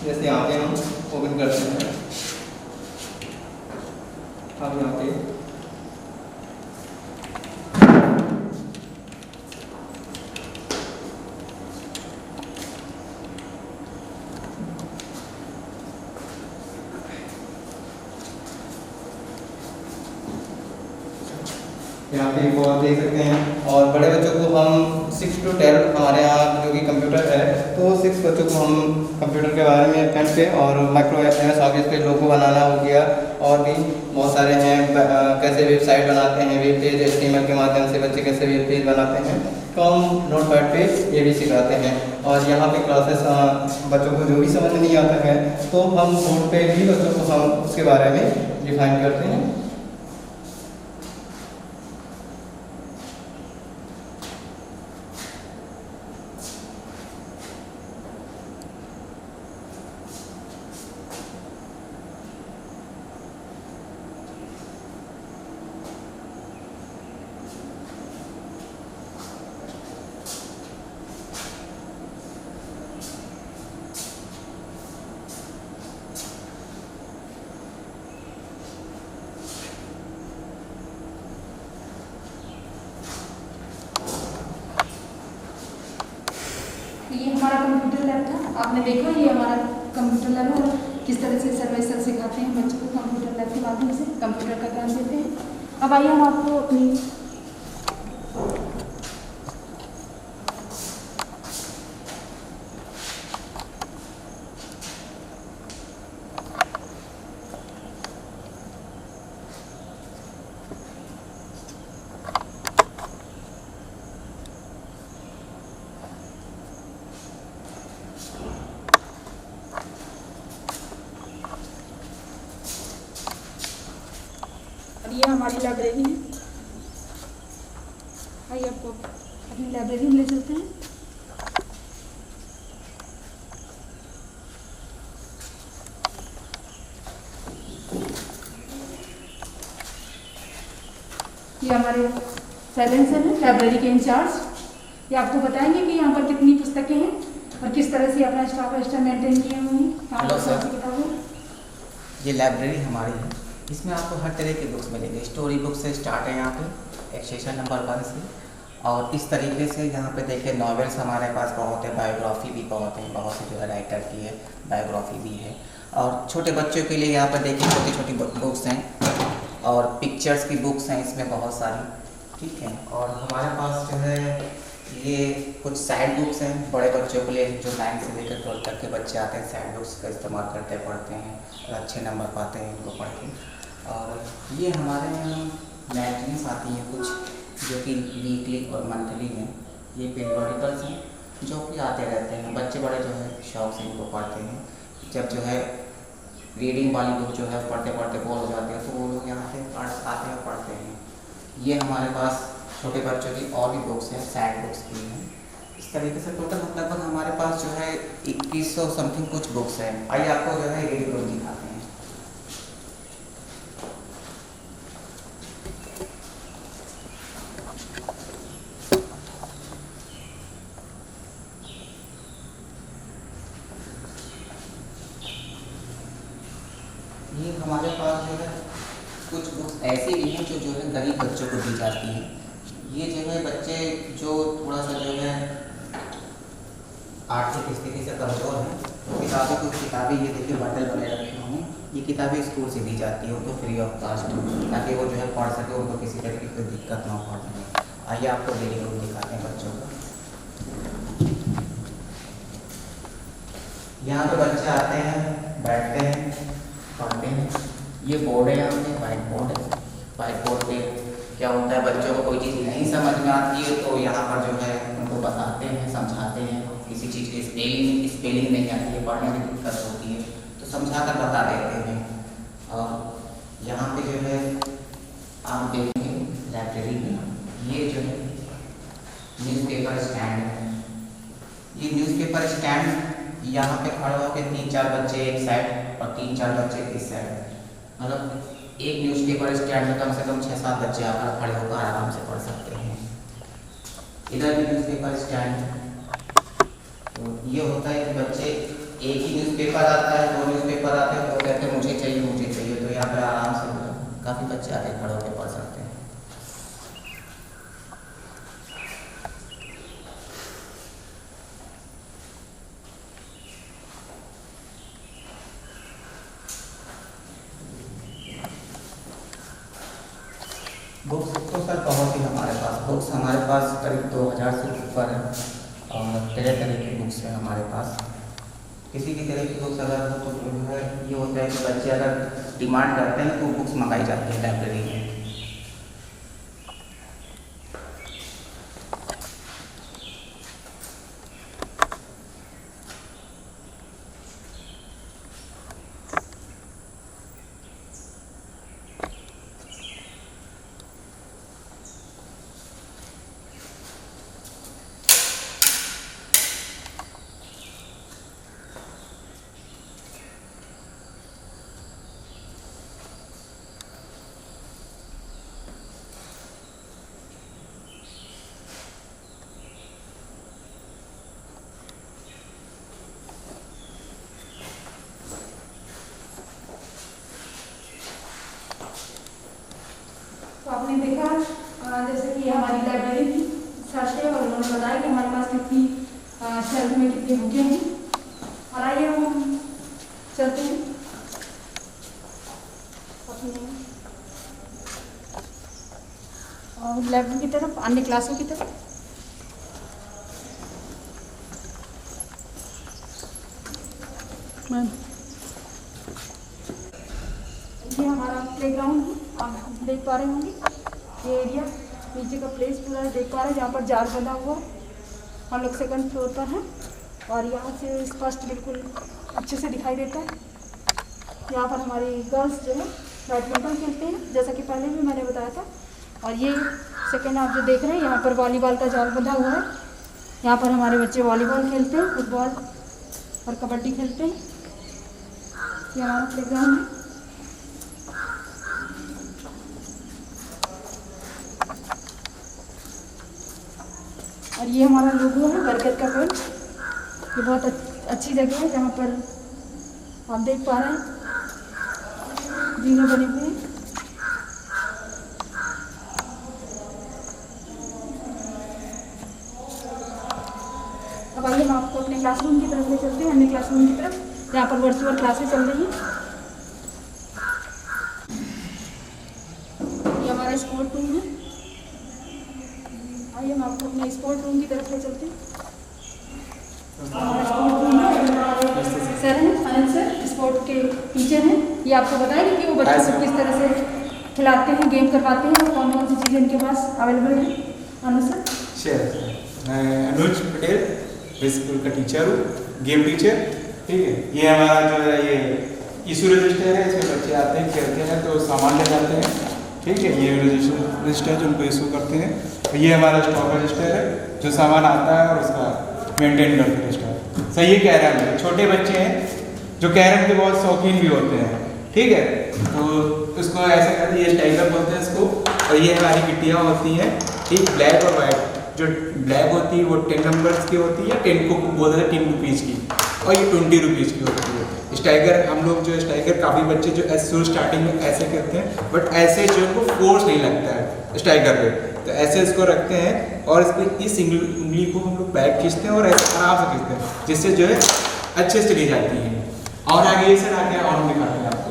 जैसे यहाँ पे हम ओपन करते हैं। अब यहाँ पे यहाँ पे बहुत देख सकते हैं। और बड़े बच्चों को हम 6 to 12 हमारे यहाँ जो कि कंप्यूटर है, तो 6 बच्चों को हम कंप्यूटर के बारे में पेंट पे और माइक्रो MS ऑफिस पे लोगो बनाना हो गया, और भी बहुत सारे हैं। कैसे वेबसाइट बनाते हैं, वेब पेज HTML के माध्यम से बच्चे कैसे वेब पेज बनाते हैं, तो हम नोटपैड पे ये भी सिखाते हैं। और यहाँ पे क्लासेस बच्चों को जो भी समझ नहीं आता है, तो हम बोर्ड पे भी बच्चों को हम उसके बारे में डिफाइन करते हैं। ये हमारा कंप्यूटर लैब था, आपने देखा ये हमारा कंप्यूटर लैब है और किस तरह से सर्वेश सर सिखाते हैं बच्चों को कंप्यूटर लैब के माध्यम से कंप्यूटर का ज्ञान देते हैं। अब आइए हम आपको अपनी ये हमारी लाइब्रेरी है। आइए आपको अपनी लाइब्रेरी में ले चलते हैं। ये हमारे साइलेंसर हैं, लाइब्रेरी के इंचार्ज। ये आपको बताएंगे कि यहाँ पर कितनी पुस्तकें हैं और किस तरह से अपना स्टॉक रजिस्टर मेंटेन किए हुए हैं। Hello sir. किताबें ये लाइब्रेरी हमारी है, इसमें आपको हर तरह की बुक्स मिलेंगी। स्टोरी बुक से स्टार्ट है यहाँ पे, एक सेशन नंबर 1 से, और इस तरीके से यहाँ पे देखिए नॉवेल्स हमारे पास बहुत है, बायोग्राफी भी बहुत है, बहुत से जो है राइटर की है, बायोग्राफी भी है। और छोटे बच्चों के लिए यहाँ पर देखिए छोटी छोटी बुक्स हैं और पिक्चर्स की बुक्स हैं इसमें बहुत सारी, ठीक है। और हमारे पास जो है ये कुछ साइड बुक्स हैं बड़े बच्चों के लिए, जो 9 से लेकर 12 तक के बच्चे आते हैं, साइड बुक्स का इस्तेमाल करते पढ़ते हैं और अच्छे नंबर पाते हैं इनको पढ़ के। और ये हमारे यहाँ मैगजीन्स आती हैं कुछ, जो कि वीकली और मंथली में, ये पीरियडिकल्स हैं जो कि आते रहते हैं। बच्चे बड़े जो है शौक से इनको पढ़ते हैं। जब जो है रीडिंग वाली बुक जो है पढ़ते पढ़ते बोर हो जाते हैं तो वो लोग यहाँ से आते हैं पढ़ते हैं। ये हमारे पास छोटे बच्चों की और भी बुक्स हैं, साइड बुक्स भी हैं। इस तरीके से टोटल लगभग हमारे पास जो है 2100 समथिंग कुछ बुक्स हैं। आइए आपको जो है रीडिंग रूम दिखाते हैं। ये हमारे पास जो है कुछ बुक्स ऐसी भी हैं जो है गरीब बच्चों को दी जाती हैं। ये जो है बच्चे जो थोड़ा सा जो है आर्थिक स्थिति से कमज़ोर हैं, तो किताबें ये देखिए बंडल बने रखे होंगे, ये किताबें स्कूल से दी जाती हैं उनको फ्री ऑफ कास्ट, ताकि वो जो है पढ़ सके, उनको किसी तरह की कोई दिक्कत ना हो पढ़ने में। आइए आपको रीडिंग रूम दिखाते हैं बच्चों को। यहाँ पे बच्चे आते हैं, बैठते हैं, पढ़ते हैं। ये बोर्ड है, यहाँ पे वाइट बोर्ड है। वाइट बोर्ड पे क्या होता है, बच्चों को कोई चीज़ नहीं समझ में आती है तो यहाँ पर जो है उनको बताते हैं, समझाते हैं। किसी चीज़ की स्पेलिंग नहीं आती है, पढ़ने में दिक्कत होती है तो समझा कर बता देते हैं। और यहाँ पे जो है आप देखेंगे लाइब्रेरी में ये जो है न्यूज़पेपर स्टैंड है। ये न्यूज़पेपर स्टैंड यहाँ पे खड़े होकर 3-4 बच्चे एक साइड और 3-4 बच्चे इस साइड, मतलब एक न्यूज़पेपर स्टैंड में कम से कम 6-7 बच्चे आकर खड़े होकर आराम से पढ़ सकते हैं। इधर भी न्यूज़पेपर स्टैंड है। तो ये होता है कि बच्चे एक ही न्यूज़पेपर आता है, 2 न्यूज़पेपर आते हैं तो कहते हैं मुझे चाहिए, तो यहाँ पर आराम से काफ़ी बच्चे आके खड़े होकर पढ़ सकते हैं। बुक्स तो सर बहुत ही हमारे पास करीब 2000 से ऊपर है और तरह तरह की बुक्स हैं हमारे पास। किसी भी तरह की बुक्स अगर हो तो जो है ये होता है कि बच्चे अगर डिमांड करते हैं तो बुक्स मंगाई जाती है लाइब्रेरी में। तो आपने देखा जैसे कि हमारी लाइब्रेरी की सर्च है और उन्होंने बताया कि हमारे पास कितनी शेल्फ में कितनी बुकें हैं। और आइए हम चलते हैं अपने लाइब्रेरी की तरफ, अन्य क्लासों की तरफ। ये हमारा प्लेग्राउंड है, आप देख पा रहे होंगे। ये एरिया नीचे का प्लेस पूरा देख पा रहे हैं, जहाँ पर जार बना हुआ है। हम लोग 2nd फ्लोर पर हैं और यहाँ से स्पष्ट बिल्कुल अच्छे से दिखाई देता है। यहाँ पर हमारी गर्ल्स जो है बैडमिंटन खेलते हैं, जैसा कि पहले भी मैंने बताया था। और ये सेकेंड आप जो देख रहे हैं यहाँ पर वॉलीबॉल का जाल बंधा हुआ है। यहाँ पर हमारे बच्चे वॉलीबॉल खेलते हैं, फुटबॉल और कबड्डी खेलते हैं। ये हमारा प्लेग्राउंड है। और ये हमारा लोगो है बरगद का पेड़। ये बहुत अच्छी जगह है जहाँ पर आप देख पा रहे हैं जीने बने हुए हैं। अब आइए हम आपको अपने क्लासरूम की तरफ ले चलते हैं, अन्य क्लासरूम की तरफ जहाँ पर वर्चुअल क्लासेस चल रही हैं। ये हमारा स्पोर्ट रूम है। आइए हम आपको अपने स्पोर्ट रूम की तरफ ले चलते हैं। हमारा स्पोर्ट रूम है, सर हैं अनिल सर, स्पोर्ट के टीचर हैं। ये आपको बताएंगे कि वो बच्चों को किस तरह से खिलाते हैं, गेम करवाते हैं और कौन कौन सी चीज़ें इनके पास अवेलेबल हैं। अनिल सर। शेयर मैं अनुज पटेल स्कूल का टीचर हूँ, गेम टीचर। ठीक है, ये हमारा जो है ये इशू रजिस्टर है। इसमें बच्चे आते हैं, खेलते हैं तो सामान ले जाते हैं। ठीक है, ये रजिस्टर जो उनको इशू करते हैं। ये हमारा स्टॉक रजिस्टर है, जो सामान आता है और उसका मेंटेन करते हैं स्टॉक। सही है, कैरम है। छोटे बच्चे हैं जो कैरम के बहुत शौकीन भी होते हैं। ठीक है, तो उसको ऐसे करते हैं, ये टाइगर बोलते हैं इसको। और ये हमारी गिट्टियाँ होती हैं, ठीक, ब्लैक और वाइट। जो ब्लैक होती है वो 10 नंबर्स की होती है, 10 को बोलते हैं 10 रुपीज़ की, और ये 20 रुपीज़ की होती है। स्ट्राइकर हम लोग जो स्ट्राइकर काफ़ी बच्चे जो ऐसे स्टार्टिंग में ऐसे करते हैं, बट ऐसे जो उनको फोर्स नहीं लगता है स्ट्राइकर पे, तो ऐसे इसको रखते हैं और इसकी इस उंगली को हम लोग बैक खींचते हैं और ऐसे आराम से खींचते हैं, जिससे जो है अच्छे से चली जाती है। और आगे सर आगे और हम दिखाते हैं आपको।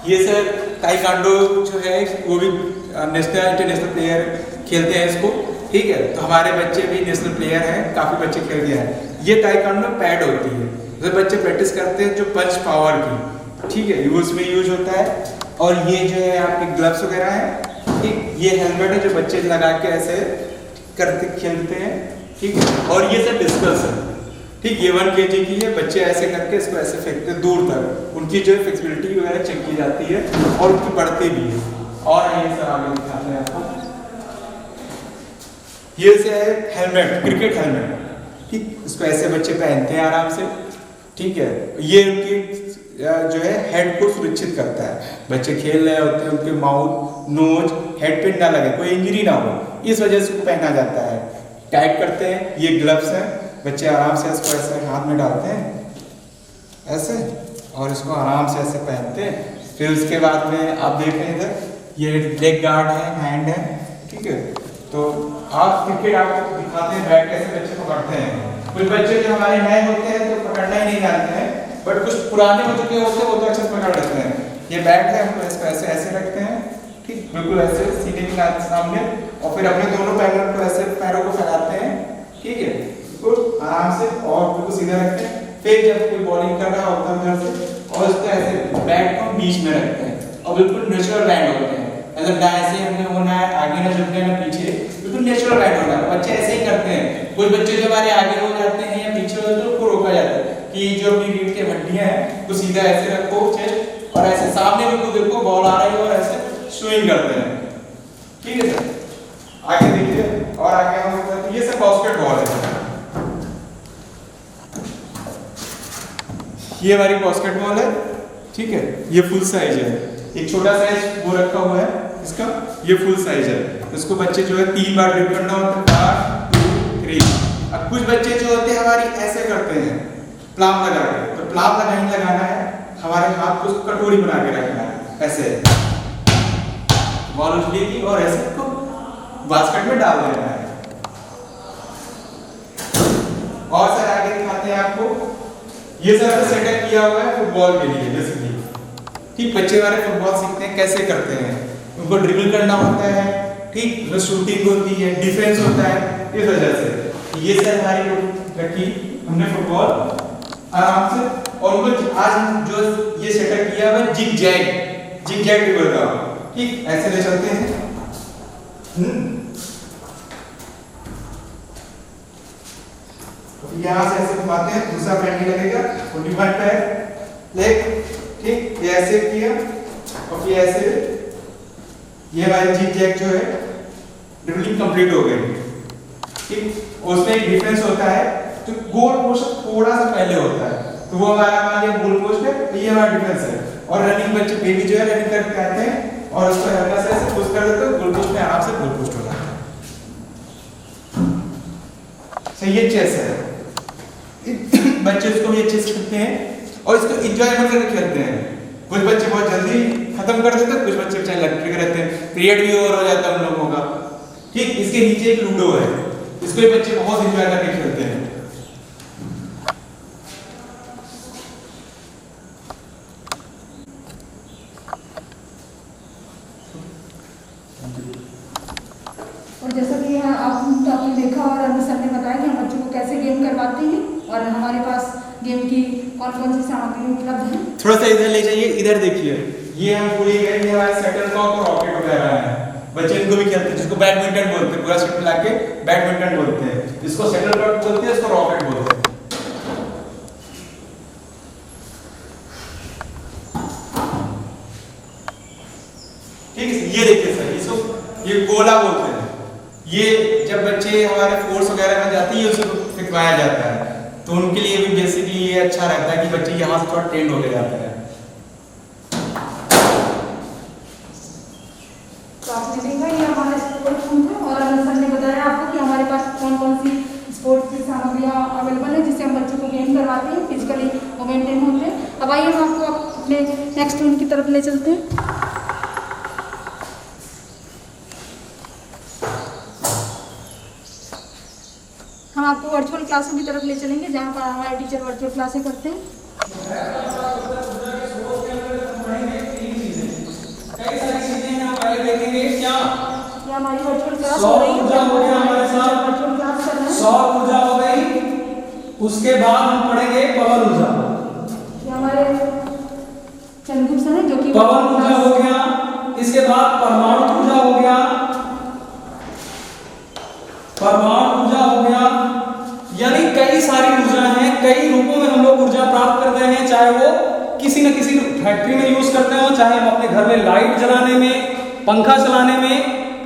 ये सर ताइक्वांडो जो है वो भी नेशनल इंटरनेशनल प्लेयर खेलते हैं इसको। ठीक है, तो हमारे बच्चे भी नेशनल प्लेयर हैं, काफ़ी बच्चे खेल गए हैं। ये ताइक्वांडो पैड होती है, जो बच्चे प्रैक्टिस करते हैं जो पंच पावर की। ठीक है, उसमें यूज होता है। और ये जो है आपके ग्लव्स वगैरह हैं। ठीक, ये हेलमेट है जो बच्चे लगा के ऐसे करते खेलते हैं। ठीक है, और ये सर डिस्कस है। ठीक, ये 1 kg की है, बच्चे ऐसे करके इसको ऐसे फेंकते हैं दूर तक। उनकी जो है फ्लेक्सिबिलिटी वगैरह चेक की जाती है और उनकी बढ़ती भी है। और ये सर आगे दिखाते हैं आपको। ये से है हेलमेट, क्रिकेट हेलमेट। ठीक, इसको ऐसे बच्चे पहनते हैं आराम से। ठीक है, ये उनकी जो है हेड को सुरक्षित करता है। बच्चे खेल रहे होते हैं, उनके माउथ, नोज, हेड पे ना लगे, कोई इंजरी ना हो, इस वजह से इसको पहना जाता है। टाइट करते हैं। ये ग्लव्स हैं, बच्चे आराम से इसको ऐसे हाथ में डालते हैं ऐसे, और इसको आराम से ऐसे पहनते हैं। फिर उसके बाद में आप देख रहे हैं इधर ये लेग गार्ड है, हैंड है। ठीक है, तो आप क्रिकेट आपको दिखाते हैं बैट कैसे बच्चे पकड़ते हैं। कुछ बच्चे जो हमारे नए होते हैं तो पकड़ना ही नहीं जानते हैं, बट कुछ पुराने हो चुके होते हैं वो तो अच्छे से पकड़ लेते हैं। ये बैट है, हम इसको ऐसे ऐसे रखते हैं। ठीक, बिल्कुल ऐसे सीधे के सामने, और फिर अपने दोनों पैरों को ऐसे पैरों को फैलाते हैं। ठीक है, आराम से और बिल्कुल सीधा रखते हैं। फिर जब कोई बॉलिंग कर रहा होता है उधर से, और इसको ऐसे बैट को बीच में रखते हैं और बिल्कुल नेचुरल बैंड होते हैं। अगर दाएं से हमने होना है, आगे ना झुकना है ना पीछे, बिल्कुल नेचुरल बैंड होना है। बच्चे ऐसे ही करते हैं। कुछ बच्चे जो हमारे आगे हो जाते हैं या पीछे हो जाते हैं, उनको रोका जाता है कि जो अपनी रीढ़ की हड्डियां हैं वो सीधा ऐसे रखो चेस्ट, और ऐसे सामने बिल्कुल देखो बॉल आ रही है और ऐसे स्विंग करते हैं। ठीक है सर, आगे देखिए। और आगे हम ये सब बास्केटबॉल है। ये हमारी बास्केटबॉल है। ठीक है, ये फुल साइज है। एक छोटा साइज वो रखा हुआ है इसका, ये फुल साइज है। इसको बच्चे जो है 3 बार ड्रिप करना होता है, 1 2 3। अब कुछ बच्चे जो होते हैं हमारी ऐसे करते हैं प्लाम लगा के, तो प्लाम नहीं लगाना है, हमारे हाथ को कटोरी बना के रखना है ऐसे, बॉल उछलेगी और ऐसे को बास्केट में डाल देना है। और सर आगे दिखाते हैं आपको। ये सर सेटअप किया हुआ है फुटबॉल के लिए बेसिकली। ठीक, बच्चे हमारे फुटबॉल सीखते हैं, कैसे करते हैं, उनको ड्रिबल करना होता है। ठीक, उसमें शूटिंग होती है, डिफेंस होता है, इस वजह से ये सर हमारी रखी हमने फुटबॉल आराम से। और उनको आज हम जो ये सेटअप किया हुआ है जिग जैग ड्रिबल का। ठीक, ऐसे ले चलते हैं। यहाँ से ऐसे घुमाते हैं, दूसरा पैर नहीं लगेगा, 21 पैर लेग। ठीक, ये ऐसे किया और फिर ऐसे ये हमारी जीप जैक जो है ड्रिलिंग कंप्लीट हो गई। ठीक, उसमें एक डिफरेंस होता है, जो गोल पोस्ट थोड़ा सा पहले होता है, तो वो हमारा मान लिया गोल पोस्ट है, तो ये हमारा डिफरेंस है। और रनिंग बच्चे बेबी जो है रनिंग करके आते हैं और उसको हल्का से ऐसे पुश कर देते हैं, गोल पोस्ट में आराम से गोल पोस्ट हो जाता है। सही, ये चेस है। बच्चे इसको भी अच्छे से खेलते हैं और इसको एंजॉयमेंट करके खेलते हैं। कुछ बच्चे बहुत जल्दी खत्म कर देते हैं, कुछ बच्चे बेचारे लटके रहते हैं, पीरियड भी ओवर हो जाता है उन लोगों का। ठीक, इसके नीचे एक लूडो है, इसको भी बच्चे बहुत एंजॉय करके खेलते हैं। और जैसा कि आपने देखा और अभी सर ने बताया कि हम बच्चों को कैसे गेम करवाते हैं और हमारे पास गेम की कौन कौन सी सामग्री उपलब्ध है। थोड़ा सा इधर ले जाइए, इधर देखिए, ये हम पूरी गेम हमारे शटलकॉक और रॉकेट वगैरह है, बच्चे इनको भी खेलते हैं, जिसको बैडमिंटन बोलते हैं, पूरा सेट मिला के बैडमिंटन बोलते हैं, इसको शटलकॉक बोलते हैं, इसको रॉकेट बोलते हैं। ठीक है, ये देखिए सर, इसको ये गोला बोलते हैं। ये जब बच्चे हमारे फोर्स वगैरह में जाती है उसको सिखवाया जाता है, तो उनके लिए भी बेसिकली ये अच्छा रहता है कि बच्चे यहाँ से थोड़ा ट्रेंड हो जाते हैं। तो आपने देखा ये हमारा स्पोर्ट्स रूम है और सर ने बताया आपको कि हमारे पास कौन कौन सी स्पोर्ट्स की सामग्रियाँ अवेलेबल है जिससे हम बच्चों को गेम करवाते हैं, फिजिकली वो मेंटेन होते हैं। अब आइए हम आपको अपने नेक्स्ट रूम की तरफ ले चलते हैं। हम आपको वर्चुअल क्लासों की तरफ ले चलेंगे जहाँ पर हमारे टीचर वर्चुअल क्लासें करते हैं। कई सारी चीजें हैं, हम पहले देखेंगे क्या ये हमारी वर्चुअल क्लास हो सौर रही है। ऊर्जा हो गया हमारे साथ, वर्चुअल क्लास कर रहे हैं। सौर ऊर्जा हो गई, उसके बाद हम पढ़ेंगे पवन ऊर्जा। ये हमारे चंदू सर हैं जो कि पवन ऊर्जा हो गया, इसके बाद परमाणु ऊर्जा हो गया, परमाणु ऊर्जा हो गया, यानी कई सारी ऊर्जा हैं, कई रूपों में हम लोग ऊर्जा प्राप्त करते हैं, चाहे वो किसी न किसी फैक्ट्री में यूज करते हो, चाहे हम अपने घर में लाइट जलाने में, पंखा चलाने में,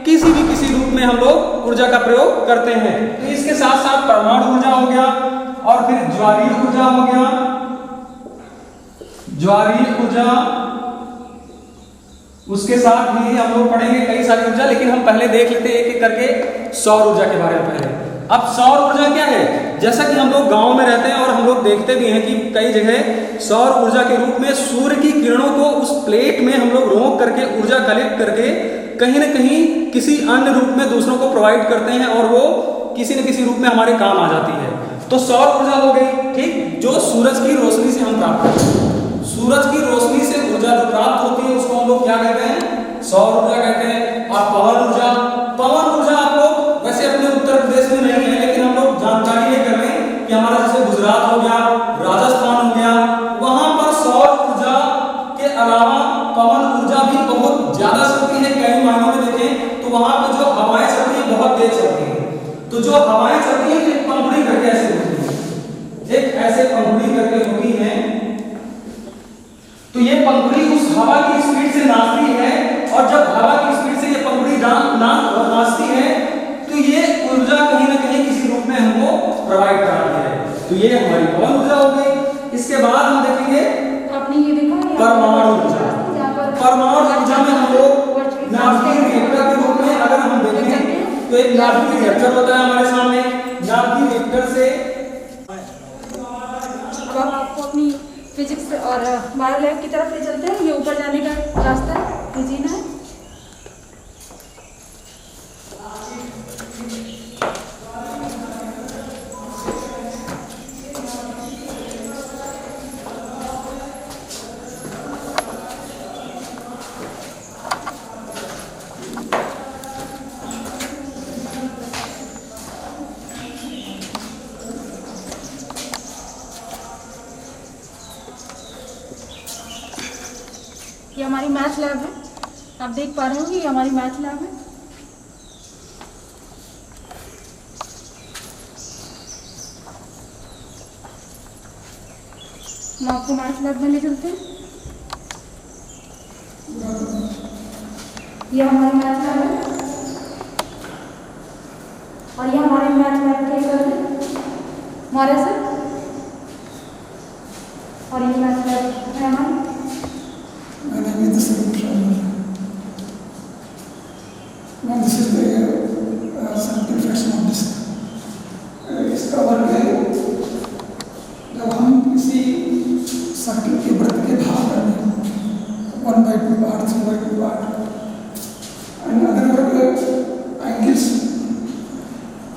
किसी रूप में हम लोग ऊर्जा का प्रयोग करते हैं। तो इसके साथ साथ परमाणु ऊर्जा हो गया और फिर ज्वारीय ऊर्जा हो गया, ज्वारीय ऊर्जा, उसके साथ ही हम लोग पढ़ेंगे कई सारी ऊर्जा, लेकिन हम पहले देख लेते हैं एक एक करके सौर ऊर्जा के बारे में। पहले अब सौर ऊर्जा क्या है, जैसा कि हम लोग गांव में रहते हैं और हम लोग देखते भी हैं कि कई जगह सौर ऊर्जा के रूप में सूर्य की किरणों को उस प्लेट में हम लोग रोक करके ऊर्जा कलेक्ट करके कहीं न कहीं किसी अन्य रूप में दूसरों को प्रोवाइड करते हैं और वो किसी न किसी रूप में हमारे काम आ जाती है। तो सौर ऊर्जा हो गई, ठीक, जो सूरज की रोशनी से हम प्राप्त करते हैं। सूरज की रोशनी से ऊर्जा जो प्राप्त होती है उसको हम लोग क्या कहते हैं, सौर ऊर्जा कहते हैं। और पवन ऊर्जा, पवन ऊर्जा आप लोग वैसे अपने उत्तर प्रदेश में नहीं है, लेकिन हम लोग जानकारी ये कर लें कि हमारा जैसे गुजरात हो गया, राजस्थान हो गया, वहां पर सौर ऊर्जा के अलावा पवन ऊर्जा भी बहुत ज्यादा चलती है। कई मायनों में देखें तो वहां पर जो हवाएं चलती है बहुत तेज चलती है। तो जो हवाएं चलती है एक पंखुड़ी करके ऐसे होती है, एक ऐसे पंखुड़ी करके होती है, तो ये पंखुड़ी उस हवा की स्पीड से नाचती है और जब हवा की स्पीड से ये पंखुड़ी नाचती है तो ये ऊर्जा कहीं ना कहीं किसी रूप में हमको प्रोवाइड कराती है। तो ये हमारी पवन ऊर्जा हो गई। इसके बाद हम देखेंगे आपने ये देखा परमाणु ऊर्जा। परमाणु ऊर्जा में हम लोग नाभिकीय रिएक्टर के रूप में अगर हम देखें तो एक नाभिकीय रिएक्टर होता है हमारे सामने। नाभिकीय रिएक्टर से अब आपको अपनी फिजिक्स और बायो लैब की तरफ ले चलते हैं। ये ऊपर जाने का रास्ता है, ये जीना है। ये हमारी मैथ लैब है, आप देख पा रहे होंगे ये हमारी मैथ लैब है। हम आपको मैथ लैब में ले चलते हैं। ये हमारे मैथ लैब है और ये हमारे मैथ लैब के सर है हमारे सर, और ये मैथ लैब है हमारे। This is the circle fraction of disk. इसका वर्क है जब हम किसी सर्कल के वृत्त के भाग करते हैं 1/2 part 3/2 part and other work angles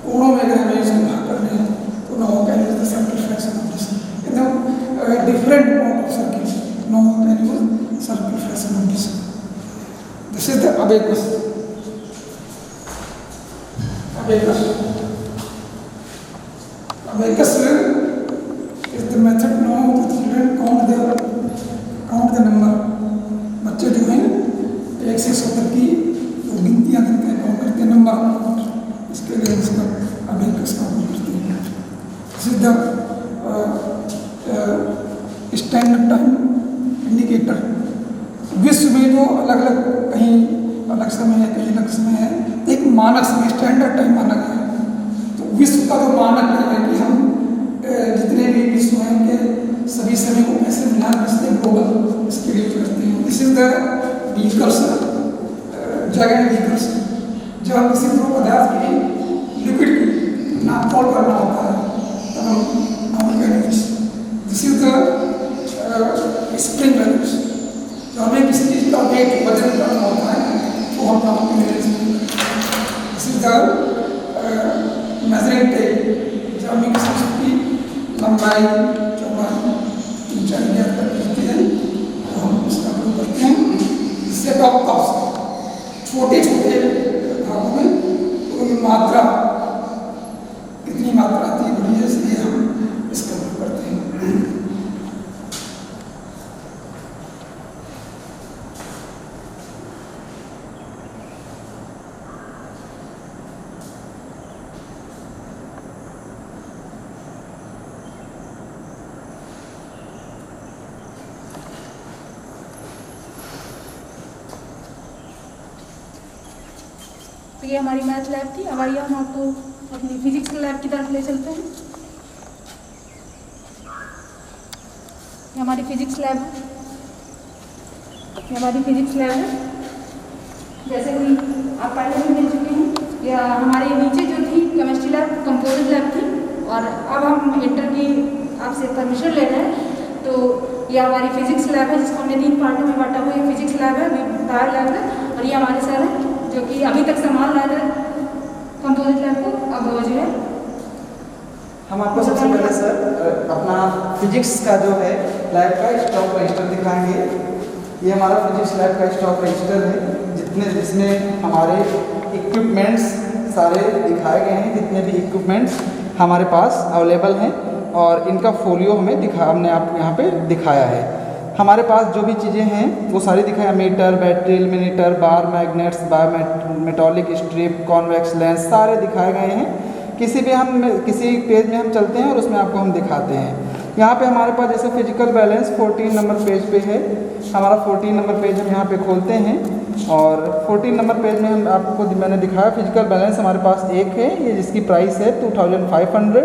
कोणों में अगर हमें इसको भाग करने हैं तो now can use the circle fraction of this एकदम different mode of circle now can use circle fraction of this is the abacus Abacus is the method now to children count the number। बच्चे जो हैं 1 से 70 की जो गिनतियाँ करते हैं count करते हैं नंबर, इसके लिए इसका अबेकस का उपयोग करते हैं। This is the standard time indicator. विश्व में जो अलग अलग कहीं अलग समय है कहीं अलग समय है, एक मानक समय स्टैंडर्ड टाइम माना गया है। तो विश्व का जो मानक है कि हम जितने भी विश्व हैं उनके सभी समय को कैसे मिलान करते हैं ग्लोबल, इसके लिए करते हैं। दिस इज द व्हीकल्स जगह व्हीकल्स। जब हम किसी द्रव पदार्थ की लिक्विड की नापतोल करना होता है तब हम this is the spring values. जब हमें किसी चीज़ का वेट वजन करना होता है तो हम this is the measuring tape. जब हमें किसी चीज़ की लंबाई चौड़ाई ऊंचाई ज्ञात करते हैं तो हम इसका प्रयोग करते हैं। इससे टॉप छोटे छोटे भागों में उनकी मात्रा कितनी मात्रा आती है बड़ी है, इसलिए हम इसका प्रयोग करते हैं। तो ये हमारी मैथ लैब थी। अब आइए हम आपको अपनी फिजिक्स लैब की तरफ ले चलते हैं। ये हमारी फिजिक्स लैब है, ये हमारी फिजिक्स लैब है। जैसे कि आप पहले भी मिल चुके हैं, या हमारे नीचे जो थी केमिस्ट्री लैब कंपोजिट लैब थी, और अब हम इंटर की आपसे परमिशन ले रहे हैं। तो ये हमारी फिजिक्स लैब है जिसको हमने 3 पार्टों में बांटा हुआ है। फिजिक्स लैब है, टायर लैब है, और ये हमारे सर है जो कि अभी तक संभाल रहे थे कंपोजिट लैब को। अब जो है हम आपको सबसे पहले सर अपना फिजिक्स का जो है लैब का स्टॉक रजिस्टर दिखाएंगे। ये हमारा फिजिक्स लैब का स्टॉक रजिस्टर है जिसमें हमारे इक्विपमेंट्स सारे दिखाए गए हैं, जितने भी इक्विपमेंट्स हमारे पास अवेलेबल हैं, और इनका फोलियो हमने आप यहाँ पे दिखाया है। हमारे पास जो भी चीज़ें हैं वो सारी दिखाया, मीटर, बैटरी, इल्यूमिनेटर, बार, मैग्नेट्स, बायोमेटॉलिक स्ट्रिप, कॉन्वेक्स लेंस सारे दिखाए गए हैं। किसी पेज में हम चलते हैं और उसमें आपको हम दिखाते हैं। यहाँ पे हमारे पास जैसे फिजिकल बैलेंस 14 नंबर पेज पे है। हमारा 14 नंबर पेज हम यहाँ पे खोलते हैं, और 14 नंबर पेज में हम आपको मैंने दिखाया फिजिकल बैलेंस हमारे पास एक है, ये जिसकी प्राइस है 2500,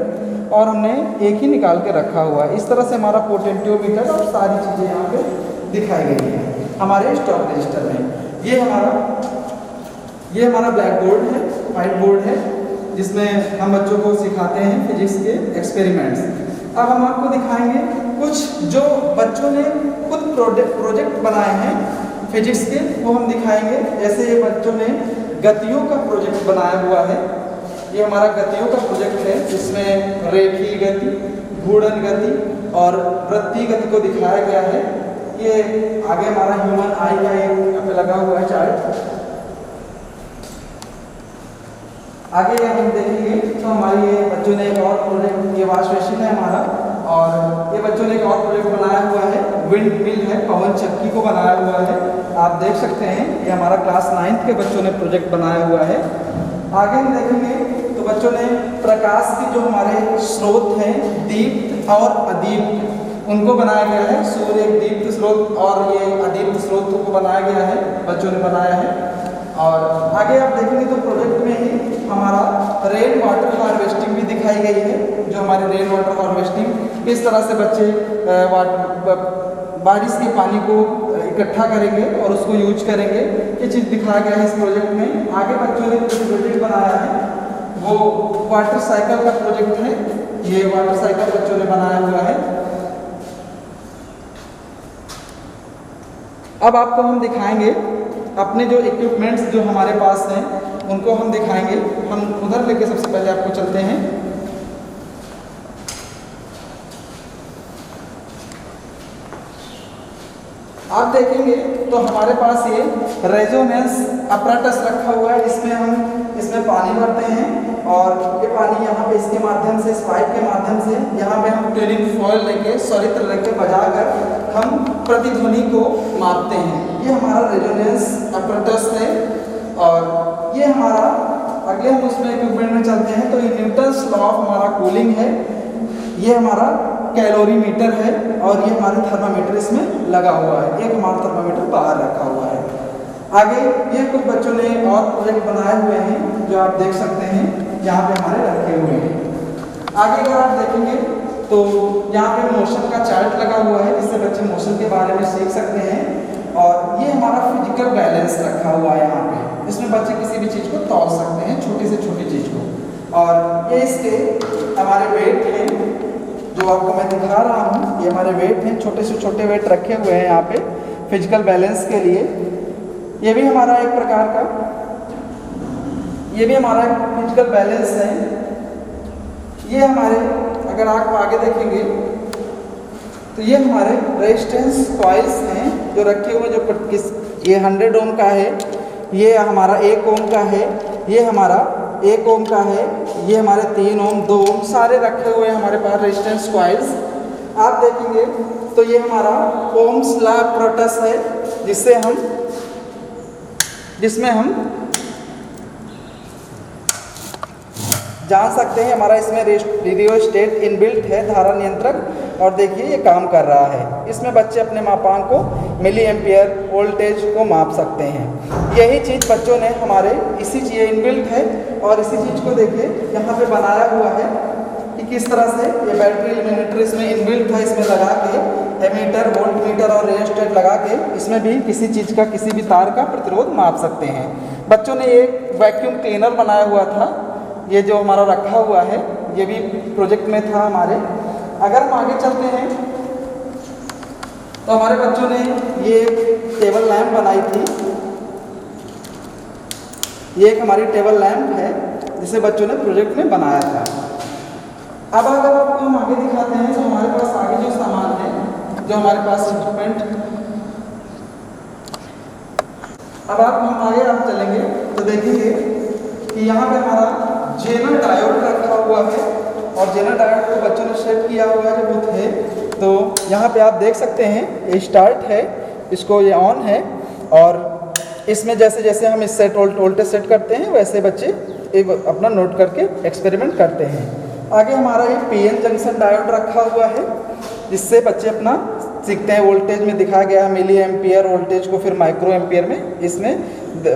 और हमने एक ही निकाल के रखा हुआ है। इस तरह से हमारा पोटेंशियोमीटर और सारी चीज़ें यहाँ पे दिखाई गई हैं हमारे स्टॉक रजिस्टर में। ये हमारा ब्लैक बोर्ड है, वाइट बोर्ड है, जिसमें हम बच्चों को सिखाते हैं फिजिक्स के एक्सपेरिमेंट्स। अब हम आपको दिखाएंगे कुछ जो बच्चों ने खुद प्रोजेक्ट बनाए हैं फिजिक्स के, वो हम दिखाएंगे। जैसे ये बच्चों ने गतियों का प्रोजेक्ट बनाया हुआ है। ये हमारा गतियों का प्रोजेक्ट है जिसमें रेखीय गति, घूर्णन गति और वृत्तीय गति को दिखाया गया है। ये आगे हमारा ह्यूमन आई का यहाँ पे लगा हुआ है चार्ट। आगे हम देखेंगे तो हमारी ये बच्चों ने एक और प्रोजेक्ट, ये वॉश बेसिन है हमारा, और ये बच्चों ने एक और प्रोजेक्ट बनाया हुआ है, विंड मिल है, पवन चक्की को बनाया हुआ है। आप देख सकते हैं ये हमारा क्लास 9th के बच्चों ने प्रोजेक्ट बनाया हुआ है। आगे हम देखेंगे तो बच्चों ने प्रकाश की जो हमारे स्रोत हैं दीप्त और अदीप्त, उनको बनाया गया है। सूर्य एक दीप्त स्रोत और ये अदीप्त स्रोत को बनाया गया है, बच्चों ने बनाया है। और आगे आप देखेंगे तो प्रोजेक्ट में ही हमारा रेन वाटर हार्वेस्टिंग भी दिखाई गई है, जो हमारी रेन वाटर हार्वेस्टिंग किस तरह से बच्चे बारिश के पानी को इकट्ठा करेंगे और उसको यूज करेंगे, ये चीज़ दिखाया गया है इस प्रोजेक्ट में। आगे बच्चों ने जो प्रोजेक्ट बनाया है वो वाटर साइकिल का प्रोजेक्ट है। ये वाटर साइकिल बच्चों ने बनाया हुआ है। अब आपको हम दिखाएंगे अपने जो इक्विपमेंट्स जो हमारे पास हैं उनको हम दिखाएंगे। हम उधर लेके सबसे पहले आपको चलते हैं। आप देखेंगे तो हमारे पास ये रेजोनेंस अपरेटस रखा हुआ है। इसमें पानी भरते हैं और ये पानी यहाँ पे इसके माध्यम से, इस पाइप के माध्यम से यहाँ पे हम ट्यूनिंग फॉयल लेके, सॉलित्र लेके बजाकर हम प्रतिध्वनि को मापते हैं। ये हमारा रेजोनेंस अपरेटस है। और ये हमारा, अगले हम उसमें इक्विपमेंट में चलते हैं तो ये न्यूटन्स लॉ ऑफ हमारा कूलिंग है। ये हमारा कैलोरीमीटर है और ये हमारे थर्मामीटर इसमें लगा हुआ है। एक हमारा थर्मामीटर बाहर रखा हुआ है। आगे ये कुछ बच्चों ने और प्रोजेक्ट बनाए हुए हैं जो आप देख सकते हैं, यहाँ पे हमारे रखे हुए हैं। आगे अगर आप देखेंगे तो यहाँ पे मोशन का चार्ट लगा हुआ है, जिससे बच्चे मोशन के बारे में सीख सकते हैं। और ये हमारा फिजिकल बैलेंस रखा हुआ है यहाँ पे। इसमें बच्चे किसी भी चीज़ को तौल सकते हैं, छोटी से छोटी चीज़ को। और ये इसके हमारे वेट हैं जो आपको मैं दिखा रहा हूँ। ये हमारे वेट हैं, छोटे से छोटे वेट रखे हुए हैं यहाँ पे फिजिकल बैलेंस के लिए। ये भी हमारा एक प्रकार का, ये भी हमारा फिजिकल बैलेंस है। ये हमारे, अगर आप आगे देखेंगे तो ये हमारे रेजिस्टेंस कॉइल्स हैं जो रखे हुए, जो ये 100 ओम का है, ये हमारा 1 ओम का है, ये हमारा 1 ओम का है, ये हमारे 3 ओम, 2 ओम सारे रखे हुए हैं हमारे पास रेजिस्टेंस कॉइल्स। आप देखेंगे तो ये हमारा ओम्स लॉ प्रोटस है, जिसमें हम जान सकते हैं हमारा इसमें रियोस्टेट इनबिल्ट है, धारा नियंत्रक। और देखिए ये काम कर रहा है। इसमें बच्चे अपने मापांक को, मिली एम्पियर वोल्टेज को माप सकते हैं। यही चीज़ बच्चों ने हमारे इसी चीज़ इनबिल्ट है और इसी चीज़ को देखिए यहाँ पे बनाया हुआ है कि किस तरह से ये बैटरी एलिमिनेटर इसमें इनबिल्ट था। इसमें लगा के एमीटर, वोल्टमीटर और रियोस्टेट लगा के इसमें भी किसी चीज़ का, किसी भी तार का प्रतिरोध माप सकते हैं। बच्चों ने एक वैक्यूम क्लीनर बनाया हुआ था, ये जो हमारा रखा हुआ है, ये भी प्रोजेक्ट में था हमारे। अगर हम आगे चलते हैं तो हमारे बच्चों ने ये टेबल लैंप बनाई थी। ये एक हमारी टेबल लैंप है जिसे बच्चों ने प्रोजेक्ट में बनाया था। अब अगर आपको हम आगे दिखाते हैं तो हमारे पास आगे जो सामान है, जो हमारे पास इंस्ट्रूमेंट, अब हम आगे चलेंगे तो देखेंगे कि यहाँ पे हमारा जेनर डायोड रखा हुआ है और जेनर डायोड को बच्चों ने सेट किया हुआ है। वो थे तो यहाँ पे आप देख सकते हैं ये स्टार्ट है, इसको ये ऑन है और इसमें जैसे जैसे हम इस सेट वोल्टेज सेट करते हैं वैसे बच्चे एक अपना नोट करके एक्सपेरिमेंट करते हैं। आगे हमारा ये पीएन जंक्शन डायोड रखा हुआ है जिससे बच्चे अपना सीखते हैं। वोल्टेज में दिखाया गया है मिली एम्पियर वोल्टेज को, फिर माइक्रो एम्पियर में इसमें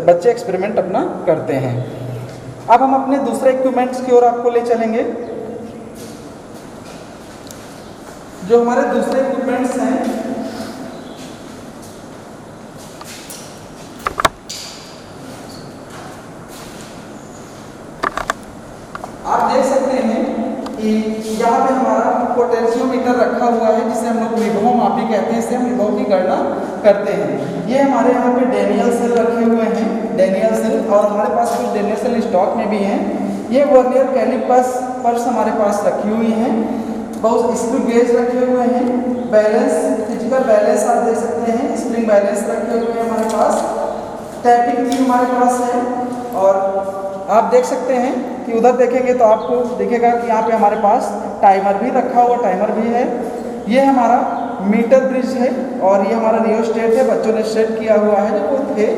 बच्चे एक्सपेरिमेंट अपना करते हैं। अब हम अपने दूसरे इक्विपमेंट्स की ओर आपको ले चलेंगे। जो हमारे दूसरे इक्विपमेंट्स हैं, आप देख सकते हैं कि यहाँ पे हमारा पोटेंशियोमीटर रखा हुआ है जिसे हम लोग विभव मापी कहते हैं। इससे हम विभव की गणना करते हैं। ये हमारे यहाँ पे डेनियल सेल रखे हुए हैं, डेनियल सेल, और हमारे पास कुछ डेनियल सेल स्टॉक में भी हैं। ये वर्नियर कैलिपर्स हमारे पास रखी हुई हैं। बहुत स्क्रू गेज रखे हुए हैं। बैलेंस, फिजिकल बैलेंस आप देख सकते हैं, स्प्रिंग बैलेंस रखे हुए हैं हमारे पास। टैपिंग की हमारे पास है और आप देख सकते हैं कि उधर देखेंगे तो आपको दिखेगा कि यहाँ पे हमारे पास टाइमर भी रखा हुआ, टाइमर भी है। ये हमारा मीटर ब्रिज है और ये हमारा रियोस्टेट है, बच्चों ने सेट किया हुआ है जो वो थे।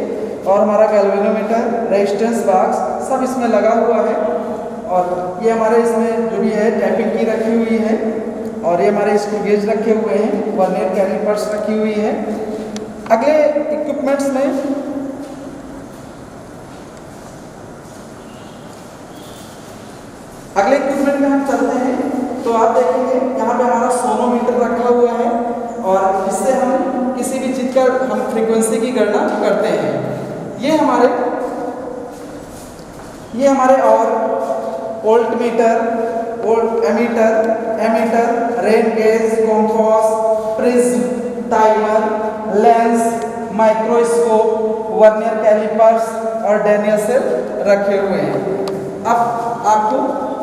और हमारा गैल्वेनोमीटर, रेजिस्टेंस बॉक्स सब इसमें लगा हुआ है। और ये हमारे इसमें जो भी है टैपिंग की रखी हुई है और और ये हमारे स्क्रू गेज रखे हुए हैं, वर्नियर कैलिपर्स रखी हुई है। अगले इक्विपमेंट्स में हम चलते हैं तो आप देखेंगे यहाँ पे हमारा सोनोमीटर रखा हुआ है और इससे हम किसी भी चीज़ का हम फ्रीक्वेंसी की गणना करते हैं। ये हमारे और voltmeter, ammeter, rain gauge, compass, prism, timer, lens, microscope, vernier callipers और डेनियल सेल रखे हुए हैं। अब आपको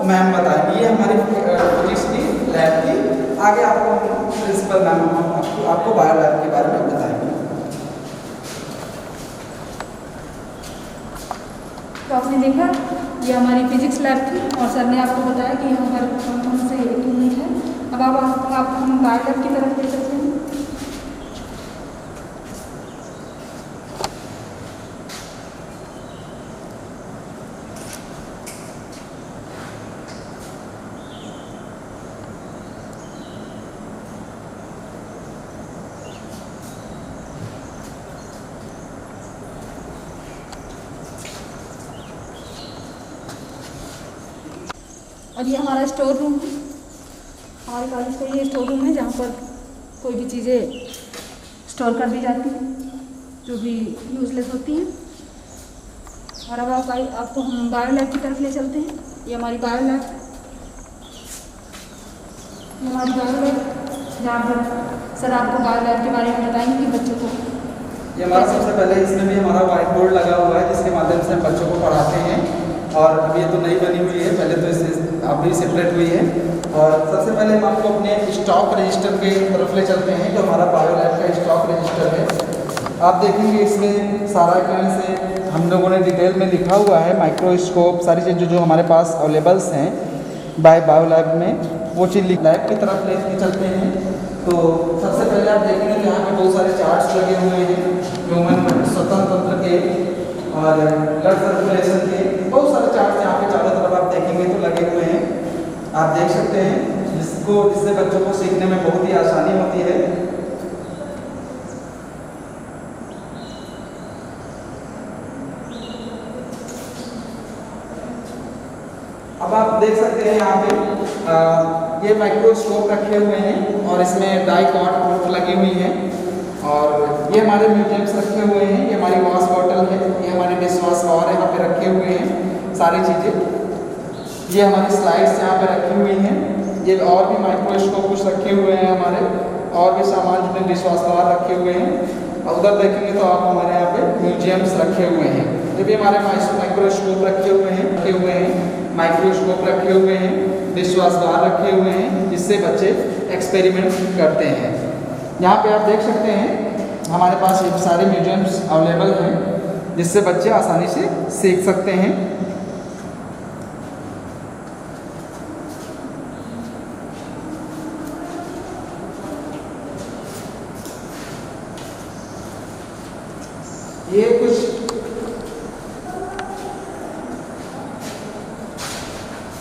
मैम बताएंगे, ये हमारी फिजिक्स की लैब की। आगे आपको प्रिंसिपल मैम आपको बायो लैब के बारे में बताएंगे। तो आपने देखा ये हमारी फिजिक्स लैब थी और सर ने आपको बताया कि यहाँ पर कौन कौन से इक्विपमेंट हैं। अब आप हम बायो लैब की तरफ ले चलते हैं। और ये हमारा स्टोर रूम है, हमारे कॉलेज का ये स्टोर रूम है जहाँ पर कोई भी चीज़ें स्टोर कर दी जाती हैं जो भी यूज़लेस होती हैं। और अब आपको हम बायो लैब की तरफ ले चलते हैं। ये हमारी बायो लैब जहाँ पर सर आपको बायो लैब के बारे में बताएंगे कि बच्चों को। ये हमारा सबसे पहले इसमें भी हमारा व्हाइट बोर्ड लगा हुआ है जिसके माध्यम से हम बच्चों को पढ़ाते हैं। और अभी ये तो नई बनी हुई है, पहले तो इससे अभी सेपरेट हुई है। और सबसे पहले हम आपको अपने स्टॉक रजिस्टर के तरफ ले चलते हैं जो हमारा बायो लैब का स्टॉक रजिस्टर है। आप देखेंगे इसमें सारा कारण से हम लोगों ने डिटेल में लिखा हुआ है, माइक्रोस्कोप, सारी चीज़ें जो हमारे पास अवेलेबल्स हैं बायो लैब में, वो चीज़ लैब की तरफ ले चलते हैं। तो सबसे पहले आप देखेंगे कि यहाँ पे बहुत सारे चार्ट्स लगे हुए हैं ह्यूमन स्वतंत्र तंत्र के और ब्लड सर्कुलेशन के, बहुत सारे चार्ट्स यहाँ पे चारों तरफ आप देखेंगे तो लगे हुए हैं। आप देख सकते हैं जिससे बच्चों को सीखने में बहुत ही आसानी होती है। अब आप देख सकते हैं यहाँ पे ये माइक्रोस्कोप रखे हुए हैं और इसमें डाइकॉट पोर्ट लगी हुई है। और ये हमारे म्यूजियम्स रखे हुए हैं, ये हमारी वॉश बॉटल है, ये हमारे डिश वॉश और यहाँ पे रखे हुए हैं सारी चीज़ें। ये हमारी स्लाइड्स यहाँ पे रखी हुई हैं। ये और भी माइक्रोस्कोप कुछ रखे हुए हैं हमारे, और भी सामान जितने डिश वॉश बार रखे हुए हैं। और उधर देखेंगे तो आप हमारे यहाँ पे म्यूजियम्स रखे हुए हैं। ये भी हमारे माइक्रोस्कोप रखे हुए हैं, माइक्रोस्कोप रखे हुए हैं, डिश वॉश बार रखे हुए हैं जिससे बच्चे एक्सपेरिमेंट करते हैं। यहाँ पे आप देख सकते हैं हमारे पास ये सारे म्यूजियम्स अवेलेबल हैं जिससे बच्चे आसानी से सीख सकते हैं।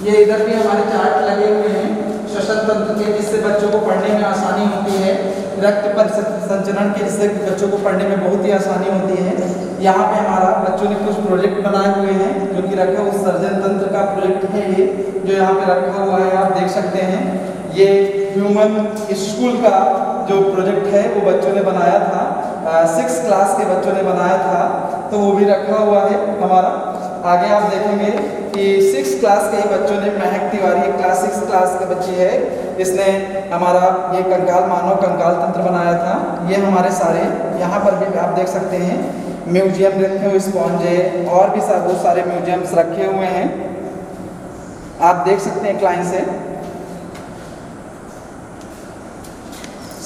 ये इधर भी हमारे चार्ट लगे हुए हैं श्वसन तंत्र के, जिससे बच्चों को पढ़ने में आसानी होती है। रक्त संचरण के, जिससे बच्चों को पढ़ने में बहुत ही आसानी होती है। यहाँ पे हमारा बच्चों ने कुछ प्रोजेक्ट बनाए हुए हैं जो कि रखा उत्सर्जन तंत्र का प्रोजेक्ट है ये जो यहाँ पे रखा हुआ है, आप देख सकते हैं। ये ह्यूमन स्कूल का जो प्रोजेक्ट है वो बच्चों ने बनाया था, 6th क्लास के बच्चों ने बनाया था, तो वो भी रखा हुआ है हमारा। आगे आप देखेंगे कि 6th क्लास के ही बच्चों ने, महक तिवारी क्लास 6th क्लास के बच्ची है, इसने हमारा ये मानव कंकाल तंत्र बनाया था। ये हमारे सारे यहाँ पर भी आप देख सकते हैं म्यूजियम रखे हुए, स्पॉन्जे और भी बहुत सारे म्यूजियम्स रखे हुए हैं, आप देख सकते हैं क्लाइन से।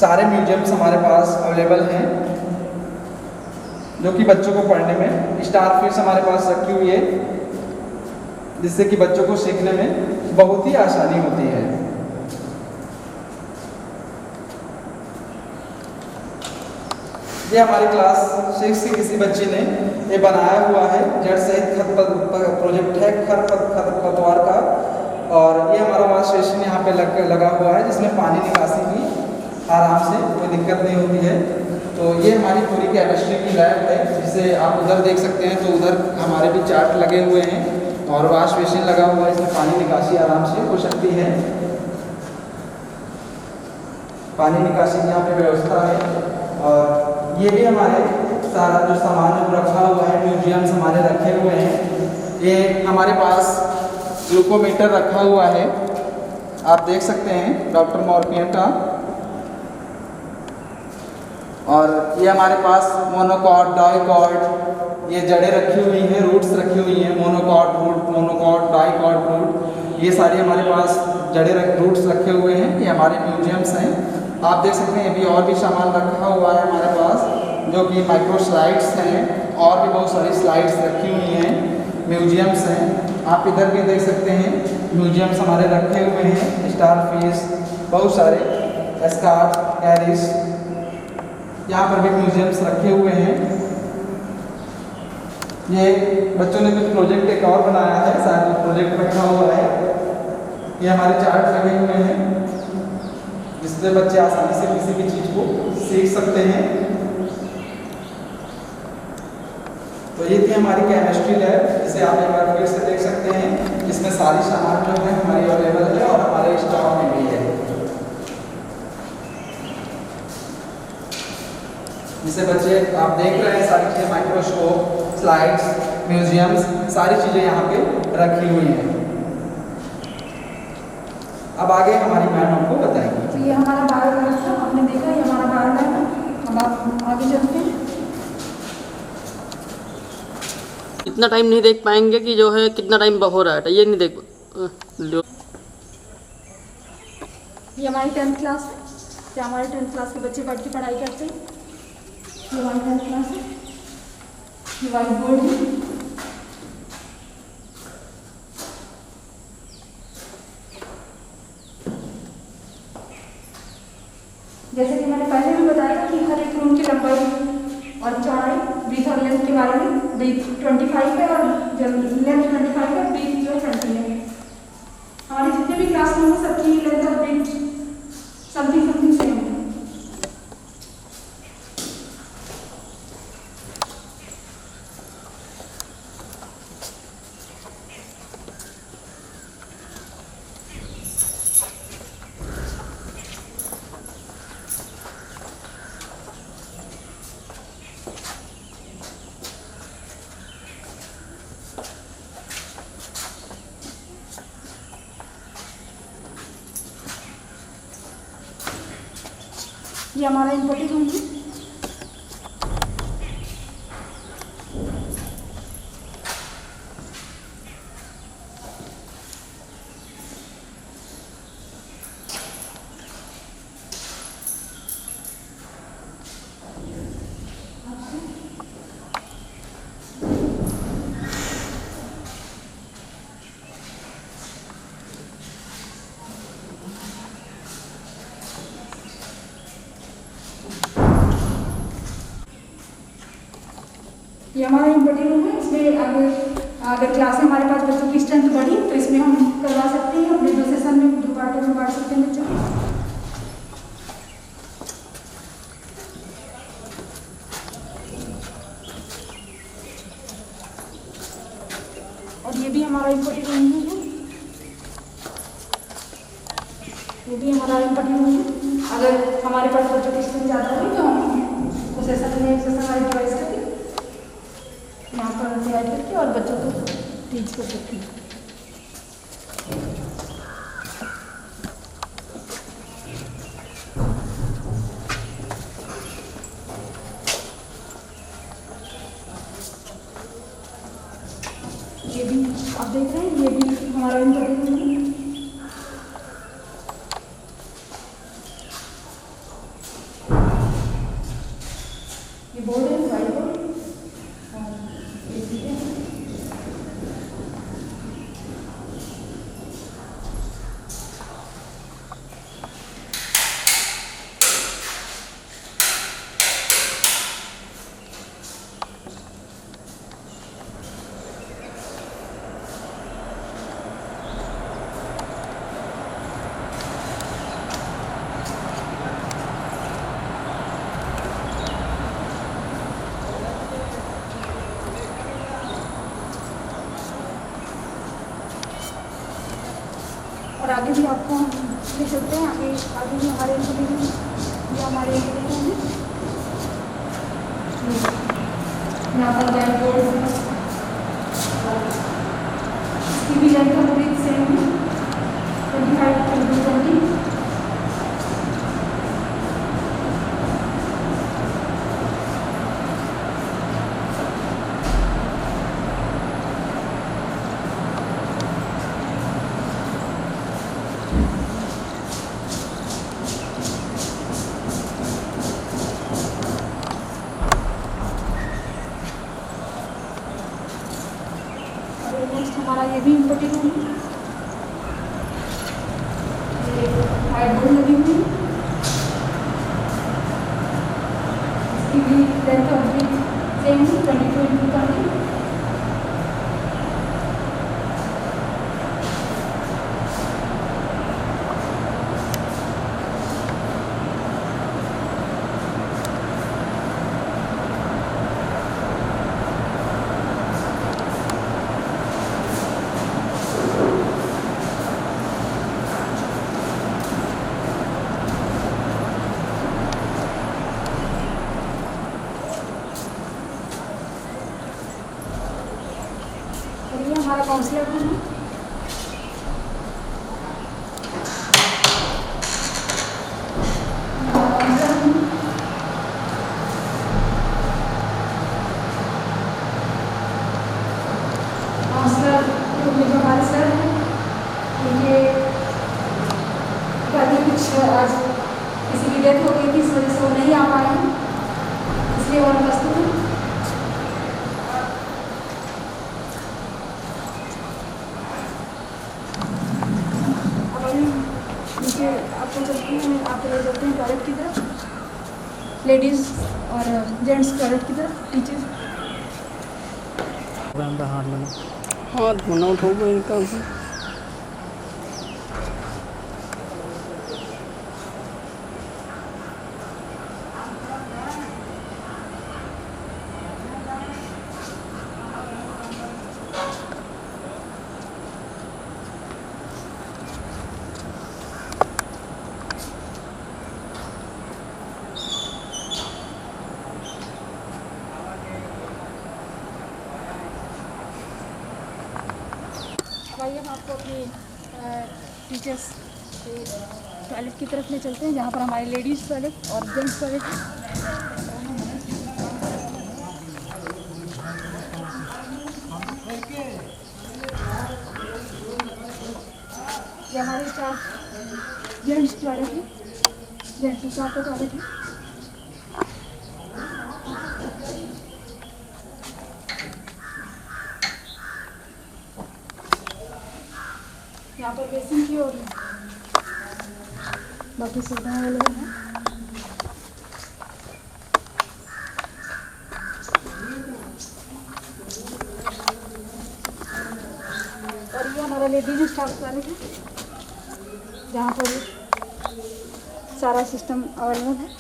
सारे म्यूजियम्स हमारे पास अवेलेबल हैं जो कि बच्चों को पढ़ने में, स्टारफिश हमारे पास रखी हुई है जिससे कि बच्चों को सीखने में बहुत ही आसानी होती है। ये हमारी क्लास 6 की किसी बच्ची ने ये बनाया हुआ है, जड़ सहित खरपतवार का, और ये हमारा वॉश बेसिन यहाँ पे लगा हुआ है, जिसमें पानी निकासी की आराम से कोई दिक्कत नहीं होती है। तो ये हमारी पूरी केमिस्ट्री की लैब है, जिसे आप उधर देख सकते हैं। तो उधर हमारे भी चार्ट लगे हुए हैं और वॉश बेसिन लगा हुआ है, इसमें पानी निकासी आराम से हो सकती है। पानी निकासी की यहाँ पे व्यवस्था है। और ये भी हमारे सारा जो सामान है वो रखा हुआ है, म्यूजियम्स हमारे रखे हुए हैं। ये हमारे पास ग्लूकोमीटर रखा हुआ है, आप देख सकते हैं, डॉक्टर मॉर्पियन का। और ये हमारे पास मोनोकॉट, डाइकॉट, ये जड़ें रखी हुई हैं, रूट्स रखी हुई हैं, monocot root, monocot, dicot root, ये सारी हमारे पास रूट्स रखे हुए हैं। ये हमारे म्यूजियम्स हैं, आप देख सकते हैं। अभी और भी सामान रखा हुआ है हमारे पास, जो कि माइक्रो स्लाइड्स हैं, और भी बहुत सारी स्लाइड्स रखी हुई हैं, म्यूजियम्स हैं। आप इधर भी देख सकते हैं, म्यूजियम्स हमारे रखे हुए हैं, स्टार फिश, बहुत सारे स्कार्फ, कैरिस, यहाँ पर भी म्यूजियम्स रखे हुए हैं। ये बच्चों ने कुछ प्रोजेक्ट एक और बनाया है, शायद प्रोजेक्ट रखा हुआ है। ये हमारे चार्ट लगे हुए हैं, जिससे बच्चे आसानी से किसी भी चीज़ को सीख सकते हैं। तो ये थी हमारी केमिस्ट्री लैब, जिसे आप एक बार फिर से देख सकते हैं। इसमें सारी सामान जो है हमारी अवेलेबल है और हमारे स्टॉक में भी है। जिसे बच्चे आप देख रहे हैं, सारी चीज़ें, माइक्रोस्कोप, स्लाइड्स, म्यूजियम्स, सारी चीज़ें यहाँ पे रखी हुई हैं। अब आगे हमारी मैम आपको बताएंगी। तो ये हमारा बायो लैब था, आपने देखा, ये हमारा बायो लैब है। अब आप आगे चलते हैं। इतना टाइम नहीं देख पाएंगे कि जो है कितना टाइम हो रहा है, ये नहीं देख लो। ये हमारी 10th क्लास है, जहाँ हमारे 10th क्लास के बच्चे बैठ के पढ़ाई करते हैं। ये हमारी 10th क्लास है, ये व्हाइट बोर्ड है। जैसे कि मैंने पहले भी बताया कि हर एक रूम की लंबाई और चौड़ाई, ब्रीथ और लेंथ के बारे में। ब्रीथ 25 है और लेंथ 25 है, ब्रीथ जो है 20 है। हमारे जितने भी क्लासरूम है सबकी लेंथ और ब्रीथ समथिंग सेम है। ये हमारा इम्पोर्टेड रूम है। ये हमारा इम्पोर्टेड रूम है। इसमें अगर क्लास में हमारे पास बच्चों की स्ट्रेंथ बढ़ी तो इसमें हम करवा सकते हैं, अपने 2 सेशन में 2 पार्टों में बांट सकते हैं बच्चों को। और ये भी हमारा इम्पोर्टेड रूम है, ये भी हमारा इम्पोर्टेड रूम है। अगर हमारे पास बच्चों की स्ट्रेंथ ज़्यादा होगी तो हम उस सेशन में सेशन हमारी चॉइस करके यहाँ पर तैयार करके और बच्चों को टीच कर सकते हैं। ये भी आप देख रहे हैं, ये भी हमारा इम्पोर्टेंट है। ये बोर्ड है, व्हाइट बोर्ड, और ये चीज़ें हैं। आगे भी आपको हम ले चलते हैं, आगे भी हमारे ये हमारे हैं। यहाँ पर ब्लैक बोर्ड इसकी भी लेंथ पूरी सेम है 25 20। नेक्स्ट हमारा ये भी इम्पोर्टेड रूम है, ये वाइट बोर्ड लगी हुई है, इसकी भी लेंथ होगी सेम 22 × 20। और ये हमारा काउंसलर रूम है, काउंसलर रूम में जो हमारे सर हैं ये कभी कुछ आज किसी की डेथ हो गई थी, इस वजह से वो नहीं आ पाए हैं, इसलिए वो अनुपस्थित हैं। नीचे आपको चलते हैं, आप ले जाते हैं टॉयलेट की तरफ, लेडीज़ और जेंट्स टॉयलेट की तरफ टीचर्स। हाथ धोना उठोगे इनका। आइए हम आपको अपनी टीचर्स टॉयलेट की तरफ ले चलते हैं, जहाँ पर हमारे लेडीज़ टॉयलेट और जेंट्स टॉयलेट है। ये हमारे 4 जेंट्स टॉयलेट है, जेंट्स स्टाफ का टॉयलेट है। यहाँ पर बेसिन की और बाकी सुविधाएं अवेलेबल हैं। और ये हमारा लेडीज स्टाफ टॉयलेट है, जहाँ पर सारा सिस्टम अवेलेबल है।